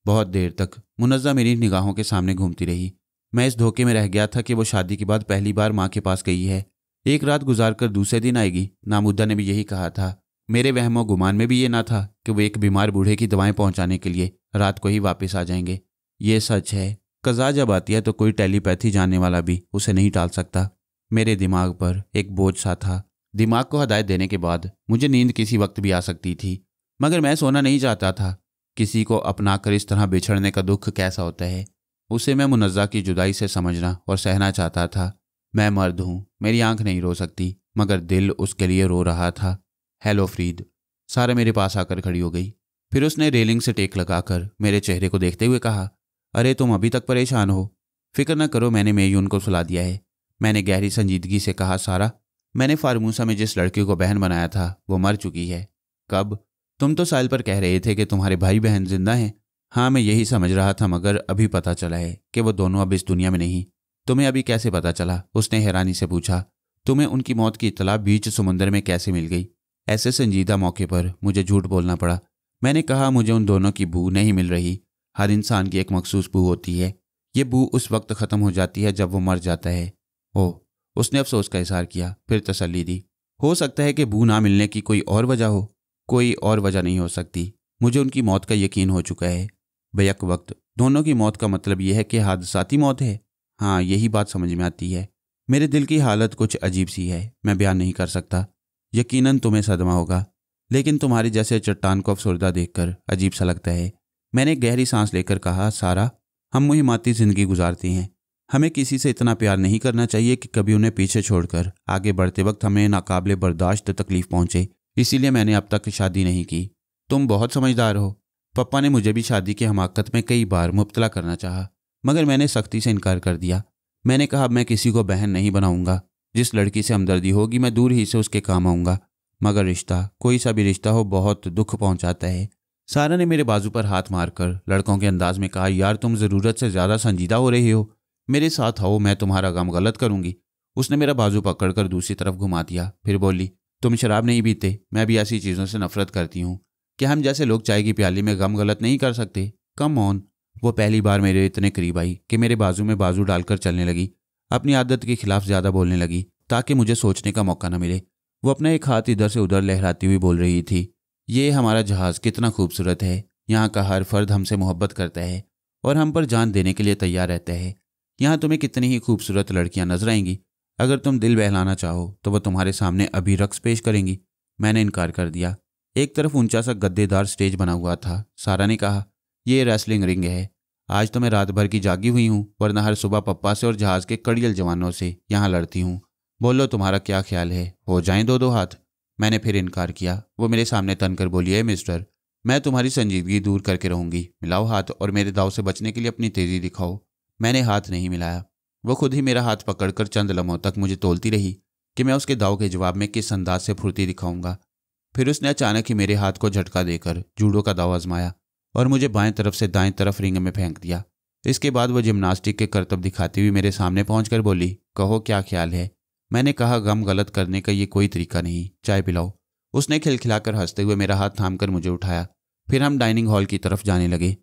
बहुत देर तक मुनज़्ज़ा मेरी निगाहों के सामने घूमती रही। मैं इस धोखे में रह गया था कि वो शादी के बाद पहली बार माँ के पास गई है। एक रात गुजार कर दूसरे दिन आएगी। नामुद्दा ने भी यही कहा था। मेरे वहमो गुमान में भी ये ना था कि वो एक बीमार बूढ़े की दवाएं पहुंचाने के लिए रात को ही वापस आ जाएंगे। ये सच है, कज़ा जब आती है तो कोई टेलीपैथी जानने वाला भी उसे नहीं टाल सकता। मेरे दिमाग पर एक बोझ सा था। दिमाग को हदायत देने के बाद मुझे नींद किसी वक्त भी आ सकती थी, मगर मैं सोना नहीं चाहता था। किसी को अपनाकर इस तरह बिछड़ने का दुख कैसा होता है, उसे मैं मुनज़्ज़ा की जुदाई से समझना और सहना चाहता था। मैं मर्द हूँ, मेरी आंख नहीं रो सकती, मगर दिल उसके लिए रो रहा था। हेलो फ्रीद। सारा मेरे पास आकर खड़ी हो गई। फिर उसने रेलिंग से टेक लगाकर मेरे चेहरे को देखते हुए कहा, अरे तुम अभी तक परेशान हो? फिक्र न करो, मैंने मेयून को सुला दिया है। मैंने गहरी संजीदगी से कहा, सारा, मैंने फार्मूसा में जिस लड़की को बहन बनाया था वो मर चुकी है। कब? तुम तो साल पर कह रहे थे कि तुम्हारे भाई बहन जिंदा हैं। हाँ, मैं यही समझ रहा था, मगर अभी पता चला है कि वो दोनों अब इस दुनिया में नहीं। तुम्हें अभी कैसे पता चला? उसने हैरानी से पूछा। तुम्हें उनकी मौत की इत्तला बीच समुद्र में कैसे मिल गई? ऐसे संजीदा मौके पर मुझे झूठ बोलना पड़ा। मैंने कहा, मुझे उन दोनों की बू नहीं मिल रही। हर इंसान की एक मखसूस बू होती है। ये बू उस वक्त ख़त्म हो जाती है जब वो मर जाता है। ओह, उसने अफसोस का इजहार किया, फिर तसल्ली दी। हो सकता है कि बू ना मिलने की कोई और वजह हो। कोई और वजह नहीं हो सकती। मुझे उनकी मौत का यकीन हो चुका है। बैक वक्त दोनों की मौत का मतलब यह है कि हादसाती मौत है। हाँ, यही बात समझ में आती है। मेरे दिल की हालत कुछ अजीब सी है, मैं बयान नहीं कर सकता। यकीनन तुम्हें सदमा होगा, लेकिन तुम्हारी जैसे चट्टान को अफसरदा देखकर अजीब सा लगता है। मैंने गहरी सांस लेकर कहा, सारा, हम मुहिमाती ज़िंदगी गुजारते हैं। हमें किसी से इतना प्यार नहीं करना चाहिए कि कभी उन्हें पीछे छोड़कर आगे बढ़ते वक्त हमें नाकाबिले बर्दाश्त तकलीफ पहुंचे। इसीलिए मैंने अब तक शादी नहीं की। तुम बहुत समझदार हो। पप्पा ने मुझे भी शादी की हमाकत में कई बार मुब्तला करना चाहा, मगर मैंने सख्ती से इनकार कर दिया। मैंने कहा, मैं किसी को बहन नहीं बनाऊंगा। जिस लड़की से हमदर्दी होगी मैं दूर ही से उसके काम आऊँगा। मगर रिश्ता, कोई सा भी रिश्ता हो, बहुत दुख पहुंचाता है। सारा ने मेरे बाजू पर हाथ मारकर लड़कों के अंदाज में कहा, यार तुम ज़रूरत से ज़्यादा संजीदा हो रही हो। मेरे साथ आओ, मैं तुम्हारा गम गलत करूंगी। उसने मेरा बाजू पकड़कर दूसरी तरफ घुमा दिया, फिर बोली, तुम शराब नहीं पीते? मैं भी ऐसी चीज़ों से नफरत करती हूँ। क्या हम जैसे लोग चाय की प्याली में गम गलत नहीं कर सकते? Come on. वो पहली बार मेरे इतने करीब आई कि मेरे बाजू में बाजू डालकर चलने लगी। अपनी आदत के खिलाफ ज़्यादा बोलने लगी ताकि मुझे सोचने का मौका न मिले। वो अपना एक हाथ इधर से उधर लहराती हुई बोल रही थी, ये हमारा जहाज़ कितना खूबसूरत है। यहाँ का हर फर्द हमसे मोहब्बत करता है और हम पर जान देने के लिए तैयार रहता है। यहाँ तुम्हें कितनी ही खूबसूरत लड़कियां नजर आएंगी। अगर तुम दिल बहलाना चाहो तो वह तुम्हारे सामने अभी रक्स पेश करेंगी। मैंने इनकार कर दिया। एक तरफ ऊंचा सा गद्देदार स्टेज बना हुआ था। सारा ने कहा, ये रेसलिंग रिंग है। आज तो मैं रात भर की जागी हुई हूँ, वरना हर सुबह पप्पा से और जहाज़ के कड़ियल जवानों से यहाँ लड़ती हूँ। बोलो, तुम्हारा क्या ख्याल है? हो जाएं दो दो हाथ? मैंने फिर इनकार किया। वो मेरे सामने तनकर बोली, है मिस्टर, मैं तुम्हारी संजीदगी दूर करके रहूंगी। मिलाओ हाथ और मेरे दाव से बचने के लिए अपनी तेजी दिखाओ। मैंने हाथ नहीं मिलाया। वो खुद ही मेरा हाथ पकड़कर चंद लम्हों तक मुझे तोलती रही कि मैं उसके दाव के जवाब में किस अंदाज से फुर्ती दिखाऊंगा। फिर उसने अचानक ही मेरे हाथ को झटका देकर जूडो का दाव आजमाया और मुझे बाएं तरफ से दाएं तरफ रिंग में फेंक दिया। इसके बाद वो जिम्नास्टिक के करतब दिखाती हुई मेरे सामने पहुंचकर बोली, कहो क्या ख्याल है? मैंने कहा, गम गलत करने का ये कोई तरीका नहीं, चाय पिलाओ। उसने खिलखिलाकर हंसते हुए मेरा हाथ थामकर मुझे उठाया। फिर हम डाइनिंग हॉल की तरफ जाने लगे।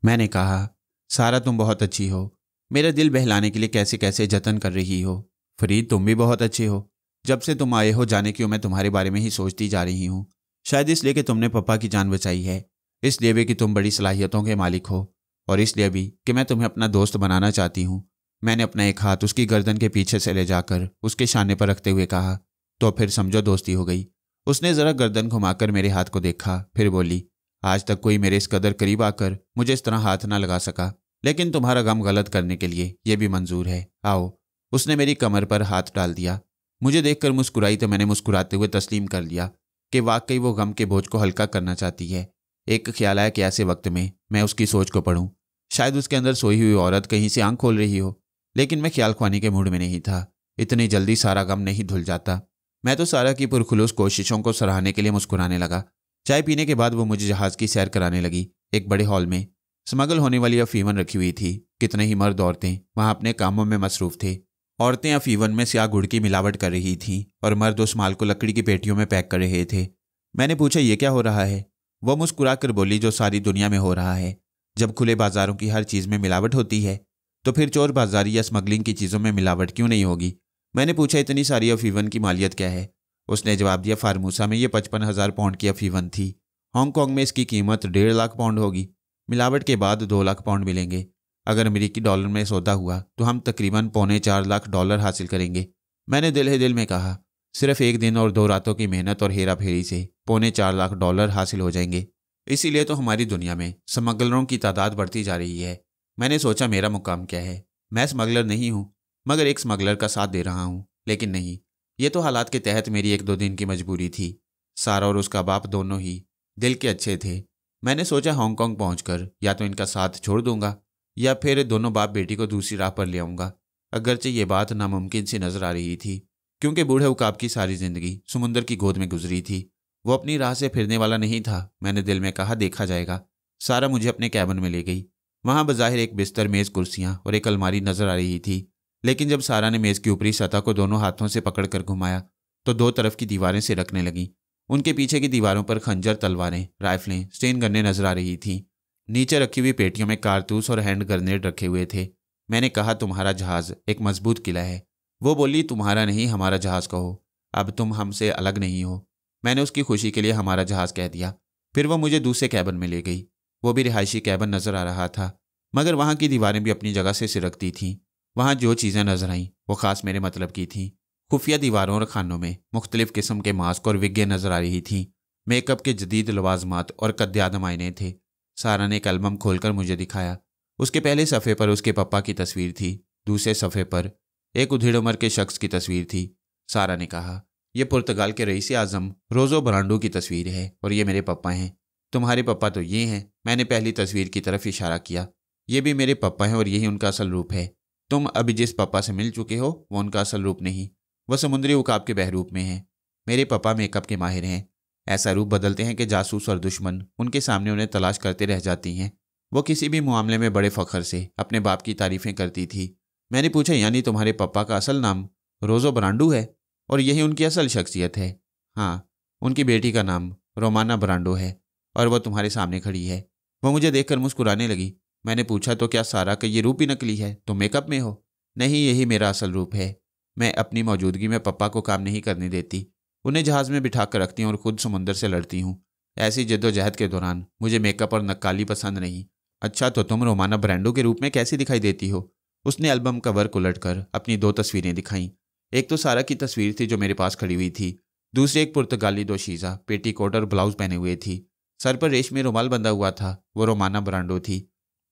मैंने कहा, सारा तुम बहुत अच्छी हो। मेरा दिल बहलाने के लिए कैसे कैसे जतन कर रही हो। फरीद, तुम भी बहुत अच्छे हो। जब से तुम आए हो जाने क्यों मैं तुम्हारे बारे में ही सोचती जा रही हूँ। शायद इसलिए कि तुमने पप्पा की जान बचाई है, इसलिए भी कि तुम बड़ी सलाहियतों के मालिक हो, और इसलिए भी कि मैं तुम्हें अपना दोस्त बनाना चाहती हूँ। मैंने अपना एक हाथ उसकी गर्दन के पीछे से ले जाकर उसके शाने पर रखते हुए कहा, तो फिर समझो दोस्ती हो गई। उसने ज़रा गर्दन घुमाकर मेरे हाथ को देखा, फिर बोली, आज तक कोई मेरे इस कदर करीब आकर मुझे इस तरह हाथ ना लगा सका, लेकिन तुम्हारा गम गलत करने के लिए यह भी मंजूर है। आओ। उसने मेरी कमर पर हाथ डाल दिया। मुझे देखकर मुस्कुराई तो मैंने मुस्कुराते हुए तस्लीम कर लिया कि वाकई वो गम के बोझ को हल्का करना चाहती है। एक ख्याल आया कि ऐसे वक्त में मैं उसकी सोच को पढ़ूं। शायद उसके अंदर सोई हुई औरत कहीं से आंख खोल रही हो, लेकिन मैं ख्याल ख्वानी के मूड में नहीं था। इतनी जल्दी सारा गम नहीं धुल जाता। मैं तो सारा की पुरखुलूस कोशिशों को सराहने के लिए मुस्कुराने लगा। चाय पीने के बाद वो मुझे जहाज़ की सैर कराने लगी। एक बड़े हॉल में स्मगल होने वाली अफीवन रखी हुई थी। कितने ही मर्द औरतें वहां अपने कामों में मसरूफ थे। औरतें अफीवन में स्याह गुड़ की मिलावट कर रही थीं और मर्द उस माल को लकड़ी की पेटियों में पैक कर रहे थे। मैंने पूछा, ये क्या हो रहा है? वो मुस्कुरा कर बोली, जो सारी दुनिया में हो रहा है। जब खुले बाजारों की हर चीज़ में मिलावट होती है तो फिर चोर बाजारी या स्मगलिंग की चीज़ों में मिलावट क्यों नहीं होगी? मैंने पूछा, इतनी सारी अफीवन की मालियत क्या है? उसने जवाब दिया, फार्मूसा में ये 55,000 पाउंड की अफीवन थी। हांगकांग में इसकी कीमत 1.5 लाख पाउंड होगी। मिलावट के बाद 2 लाख पाउंड मिलेंगे। अगर अमेरिकी डॉलर में सौदा हुआ तो हम तकरीबन $3.25 लाख हासिल करेंगे। मैंने दिल ही दिल में कहा, सिर्फ एक दिन और 2 रातों की मेहनत और हेरा फेरी से $4.25 लाख हासिल हो जाएंगे। इसीलिए तो हमारी दुनिया में स्मगलरों की तादाद बढ़ती जा रही है। मैंने सोचा मेरा मुकाम क्या है, मैं स्मगलर नहीं हूँ, मगर एक स्मगलर का साथ दे रहा हूँ। लेकिन नहीं, ये तो हालात के तहत मेरी 1-2 दिन की मजबूरी थी। सारा और उसका बाप दोनों ही दिल के अच्छे थे। मैंने सोचा हांगकांग पहुंचकर या तो इनका साथ छोड़ दूंगा या फिर दोनों बाप बेटी को दूसरी राह पर ले आऊंगा। अगरचे ये बात नामुमकिन सी नजर आ रही थी, क्योंकि बूढ़े उकाब की सारी जिंदगी समुंदर की गोद में गुजरी थी। वो अपनी राह से फिरने वाला नहीं था। मैंने दिल में कहा देखा जाएगा। सारा मुझे अपने कैबिन में ले गई। वहां बज़ाहिर एक बिस्तर, मेज, कुर्सियां और एक अलमारी नजर आ रही थी, लेकिन जब सारा ने मेज की ऊपरी सतह को दोनों हाथों से पकड़कर घुमाया तो 2 तरफ की दीवारें से रखने लगीं। उनके पीछे की दीवारों पर खंजर, तलवारें, राइफलें, स्टेन गन्ने नजर आ रही थीं। नीचे रखी हुई पेटियों में कारतूस और हैंड ग्रेनेड रखे हुए थे। मैंने कहा तुम्हारा जहाज एक मजबूत किला है। वो बोली तुम्हारा नहीं, हमारा जहाज कहो, अब तुम हमसे अलग नहीं हो। मैंने उसकी खुशी के लिए हमारा जहाज कह दिया। फिर वो मुझे दूसरे कैबिन में ले गई। वो भी रिहायशी कैबिन नजर आ रहा था, मगर वहां की दीवारें भी अपनी जगह से सिरकती थीं। वहां जो चीज़ें नजर आईं वो खास मेरे मतलब की थीं। खुफिया दीवारों और खानों में मुख्तलिफ किस्म के मास्क और विग्गें नजर आ रही थीं। मेकअप के जदीद लवाजमात और कद्दादम आईने थे। सारा ने एक एल्बम खोलकर मुझे दिखाया। उसके पहले सफ़े पर उसके पप्पा की तस्वीर थी, दूसरे सफ़े पर एक उधेड़ उम्र के शख्स की तस्वीर थी। सारा ने कहा यह पुर्तगाल के रईस आज़म रोज़ो ब्रांडो की तस्वीर है और ये मेरे पप्पा हैं। तुम्हारे पप्पा तो ये हैं। मैंने पहली तस्वीर की तरफ इशारा किया। ये भी मेरे पप्पा हैं और यही उनका असल रूप है। तुम अभी जिस पप्पा से मिल चुके हो वो उनका असल रूप नहीं, वह समुद्री उकाब के बहरूप में हैं। मेरे पापा मेकअप के माहिर हैं। ऐसा रूप बदलते हैं कि जासूस और दुश्मन उनके सामने उन्हें तलाश करते रह जाती हैं। वो किसी भी मामले में बड़े फख्र से अपने बाप की तारीफें करती थी। मैंने पूछा यानी तुम्हारे पापा का असल नाम रोज़ो ब्रांडो है और यही उनकी असल शख्सियत है? हाँ, उनकी बेटी का नाम रोमाना ब्रांडो है और वह तुम्हारे सामने खड़ी है। वह मुझे देखकर मुस्कुराने लगी। मैंने पूछा तो क्या सारा का ये रूप ही नकली है, तुम मेकअप में हो? नहीं, यही मेरा असल रूप है। मैं अपनी मौजूदगी में पप्पा को काम नहीं करने देती। उन्हें जहाज में बिठा कर रखती हूँ और खुद समुंदर से लड़ती हूँ। ऐसी जद्दोजहद के दौरान मुझे मेकअप और नक्काली पसंद नहीं। अच्छा, तो तुम रोमाना ब्रांडो के रूप में कैसी दिखाई देती हो? उसने एल्बम कवर को उलटकर अपनी 2 तस्वीरें दिखाईं। एक तो सारा की तस्वीर थी जो मेरे पास खड़ी हुई थी, दूसरी एक पुर्तगाली दोशीज़ा पेटीकोट और ब्लाउज पहने हुए थी, सर पर रेशमी रुमाल बंधा हुआ था। वो रोमाना ब्रांडो थी।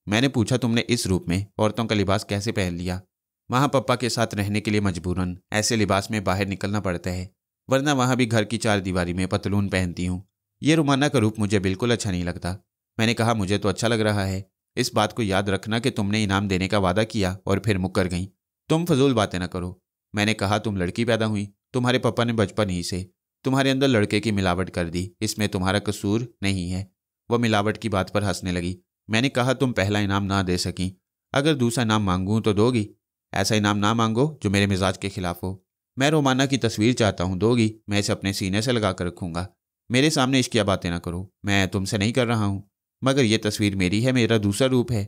मैंने पूछा तुमने इस रूप में औरतों का लिबास कैसे पहन लिया? वहाँ पप्पा के साथ रहने के लिए मजबूरन ऐसे लिबास में बाहर निकलना पड़ता है, वरना वहाँ भी घर की 4 दीवारी में पतलून पहनती हूँ। ये रोमाना का रूप मुझे बिल्कुल अच्छा नहीं लगता। मैंने कहा मुझे तो अच्छा लग रहा है। इस बात को याद रखना कि तुमने इनाम देने का वादा किया और फिर मुकर गई। तुम फजूल बातें ना करो। मैंने कहा तुम लड़की पैदा हुई, तुम्हारे पापा ने बचपन ही से तुम्हारे अंदर लड़के की मिलावट कर दी, इसमें तुम्हारा कसूर नहीं है। वह मिलावट की बात पर हंसने लगी। मैंने कहा तुम पहला इनाम ना दे सकी, अगर दूसरा इनाम मांगूं तो दोगी? ऐसा इनाम ना मांगो जो मेरे मिजाज के खिलाफ हो। मैं रोमाना की तस्वीर चाहता हूँ, दोगी? मैं इसे अपने सीने से लगा कर रखूंगा। मेरे सामने इश्किया बातें ना करो, मैं तुमसे नहीं कर रहा हूँ। मगर यह तस्वीर मेरी है, मेरा दूसरा रूप है।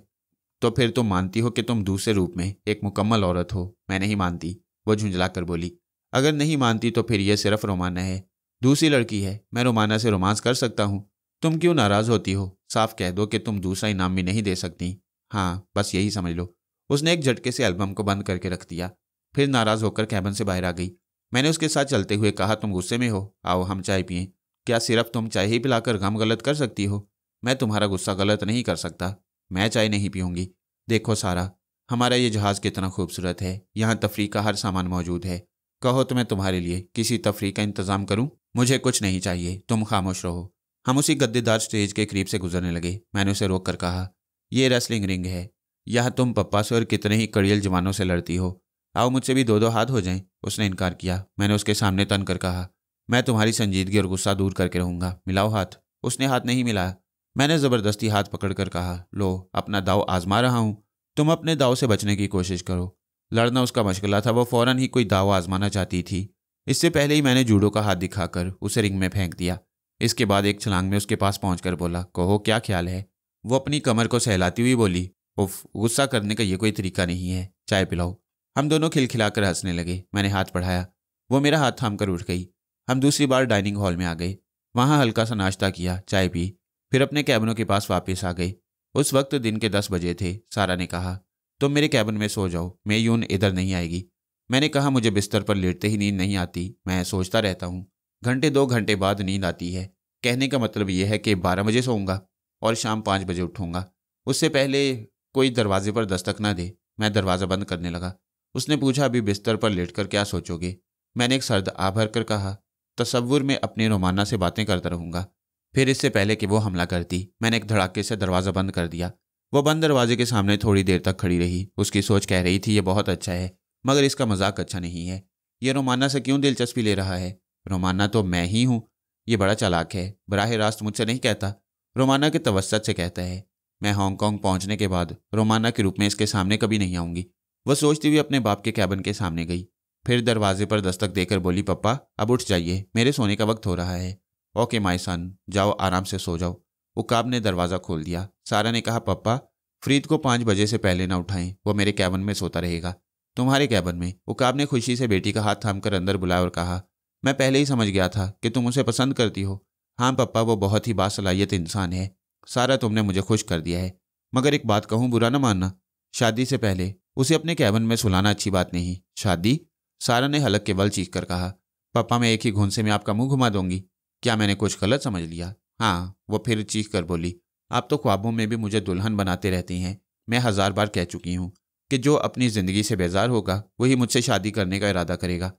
तो फिर तुम मानती हो कि तुम दूसरे रूप में एक मुकम्मल औरत हो? मैं नहीं मानती, वो झुंझला कर बोली। अगर नहीं मानती तो फिर यह सिर्फ रोमाना है, दूसरी लड़की है। मैं रोमाना से रोमांस कर सकता हूँ। तुम क्यों नाराज होती हो? साफ कह दो कि तुम दूसरा इनाम भी नहीं दे सकती। हाँ, बस यही समझ लो। उसने एक झटके से एल्बम को बंद करके रख दिया, फिर नाराज होकर कैबिन से बाहर आ गई। मैंने उसके साथ चलते हुए कहा तुम गुस्से में हो, आओ हम चाय पिएं। क्या सिर्फ तुम चाय ही पिलाकर गम गलत कर सकती हो? मैं तुम्हारा गुस्सा गलत नहीं कर सकता। मैं चाय नहीं पीऊंगी। देखो सारा, हमारा ये जहाज़ कितना खूबसूरत है। यहाँ तफरीह का हर सामान मौजूद है। कहो तो मैं तुम्हारे लिए किसी तफरीह का इंतज़ाम करूँ? मुझे कुछ नहीं चाहिए, तुम खामोश रहो। हम उसी गद्देदार स्टेज के करीब से गुजरने लगे। मैंने उसे रोक कर कहा, यह रेसलिंग रिंग है। यहाँ तुम पप्पा से और कितने ही कड़ियल जवानों से लड़ती हो। आओ मुझसे भी 2-2 हाथ हो जाएं। उसने इनकार किया। मैंने उसके सामने तन कर कहा, मैं तुम्हारी संजीदगी और गुस्सा दूर करके रहूँगा, मिलाओ हाथ। उसने हाथ नहीं मिलाया। मैंने ज़बरदस्ती हाथ पकड़कर कहा, लो अपना दाव आजमा रहा हूँ, तुम अपने दाव से बचने की कोशिश करो। लड़ना उसका मशगला था, वो फ़ौरन ही कोई दाव आजमाना चाहती थी। इससे पहले ही मैंने जूडो का हाथ दिखाकर उसे रिंग में फेंक दिया। इसके बाद एक छलांग में उसके पास पहुंचकर बोला, कहो क्या ख्याल है? वो अपनी कमर को सहलाती हुई बोली, उफ, गुस्सा करने का ये कोई तरीका नहीं है, चाय पिलाओ। हम दोनों खिलखिलाकर हंसने लगे। मैंने हाथ बढ़ाया, वो मेरा हाथ थाम कर उठ गई। हम दूसरी बार डाइनिंग हॉल में आ गए। वहाँ हल्का सा नाश्ता किया, चाय पी, फिर अपने कैबिनों के पास वापस आ गए। उस वक्त दिन के 10 बजे थे। सारा ने कहा, तुम मेरे कैबिन में सो जाओ, मैं यून इधर नहीं आएगी। मैंने कहा, मुझे बिस्तर पर लेटते ही नींद नहीं आती, मैं सोचता रहता हूँ। घंटे 2 घंटे बाद नींद आती है। कहने का मतलब यह है कि 12 बजे सोऊंगा और शाम 5 बजे उठूंगा। उससे पहले कोई दरवाजे पर दस्तक ना दे। मैं दरवाज़ा बंद करने लगा। उसने पूछा, अभी बिस्तर पर लेटकर क्या सोचोगे? मैंने एक सर्द आ भर कर कहा, तसव्वुर में अपनी रोमाना से बातें करता रहूंगा। फिर इससे पहले कि वो हमला करती, मैंने एक धड़ाके से दरवाज़ा बंद कर दिया। वो बंद दरवाजे के सामने थोड़ी देर तक खड़ी रही। उसकी सोच कह रही थी, ये बहुत अच्छा है, मगर इसका मजाक अच्छा नहीं है। ये रोमाना से क्यों दिलचस्पी ले रहा है? रोमाना तो मैं ही हूँ। ये बड़ा चालाक है, बराह रास्त मुझसे नहीं कहता, रोमाना के तवस्सुत से कहता है। मैं हांगकांग पहुंचने के बाद रोमाना के रूप में इसके सामने कभी नहीं आऊंगी। वह सोचती हुई अपने बाप के कैबिन के सामने गई। फिर दरवाजे पर दस्तक देकर बोली, पप्पा अब उठ जाइए, मेरे सोने का वक्त हो रहा है। ओके माय सन, जाओ आराम से सो जाओ। उकाब ने दरवाज़ा खोल दिया। सारा ने कहा, पप्पा फरीद को 5 बजे से पहले ना उठाएं, वो मेरे कैबिन में सोता रहेगा। तुम्हारे कैबिन में? उकाब ने खुशी से बेटी का हाथ थामकर अंदर बुलाया और कहा, मैं पहले ही समझ गया था कि तुम उसे पसंद करती हो। हाँ पप्पा, वो बहुत ही बासलाहियत इंसान है। सारा, तुमने मुझे खुश कर दिया है, मगर एक बात कहूँ, बुरा ना मानना, शादी से पहले उसे अपने कैबिन में सुलाना अच्छी बात नहीं। शादी? सारा ने हलक के बल चीख कर कहा, पप्पा मैं एक ही घूंसे में आपका मुंह घुमा दूंगी। क्या मैंने कुछ गलत समझ लिया? हाँ, वो फिर चीख कर बोली, आप तो ख्वाबों में भी मुझे दुल्हन बनाते रहती हैं। मैं 1000 बार कह चुकी हूँ कि जो अपनी ज़िंदगी से बेजार होगा वही मुझसे शादी करने का इरादा करेगा।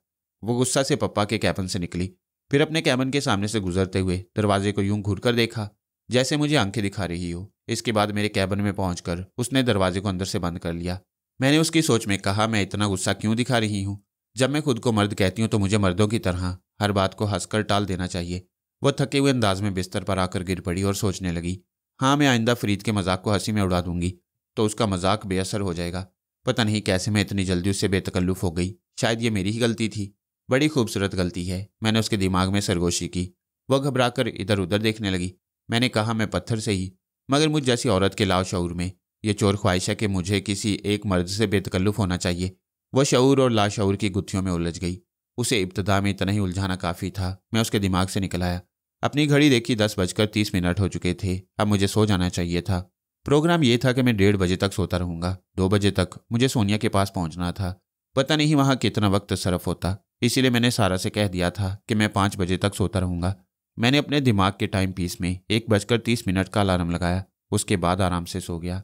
वो गुस्सा से पप्पा के कैबिन से निकली। फिर अपने कैबिन के सामने से गुजरते हुए दरवाजे को यूं घूर कर देखा जैसे मुझे आंखें दिखा रही हो। इसके बाद मेरे कैबिन में पहुंचकर उसने दरवाजे को अंदर से बंद कर लिया। मैंने उसकी सोच में कहा, मैं इतना गुस्सा क्यों दिखा रही हूँ? जब मैं खुद को मर्द कहती हूँ तो मुझे मर्दों की तरह हर बात को हंसकर टाल देना चाहिए। वह थके हुए अंदाज में बिस्तर पर आकर गिर पड़ी और सोचने लगी, हाँ मैं आइंदा फरीद के मजाक को हंसी में उड़ा दूंगी तो उसका मजाक बेअसर हो जाएगा। पता नहीं कैसे मैं इतनी जल्दी उससे बेतकल्लुफ हो गई। शायद ये मेरी ही गलती थी। बड़ी खूबसूरत गलती है। मैंने उसके दिमाग में सरगोशी की। वह घबराकर इधर उधर देखने लगी। मैंने कहा, मैं पत्थर से ही, मगर मुझ जैसी औरत के लाशऊर में यह चोर ख्वाहिश है कि मुझे किसी एक मर्द से बेतकल्लुफ होना चाहिए। वह शऊर और लाशऊर की गुत्थियों में उलझ गई। उसे इब्तदा में इतना ही उलझाना काफ़ी था। मैं उसके दिमाग से निकल आया। अपनी घड़ी देखी, 10:30 हो चुके थे। अब मुझे सो जाना चाहिए था। प्रोग्राम ये था कि मैं 1:30 बजे तक सोता रहूँगा। 2 बजे तक मुझे सोनिया के पास पहुँचना था। पता नहीं वहाँ कितना वक्त सरफ होता, इसीलिए मैंने सारा से कह दिया था कि मैं 5 बजे तक सोता रहूँगा। मैंने अपने दिमाग के टाइम पीस में 1:30 का अलार्म लगाया। उसके बाद आराम से सो गया।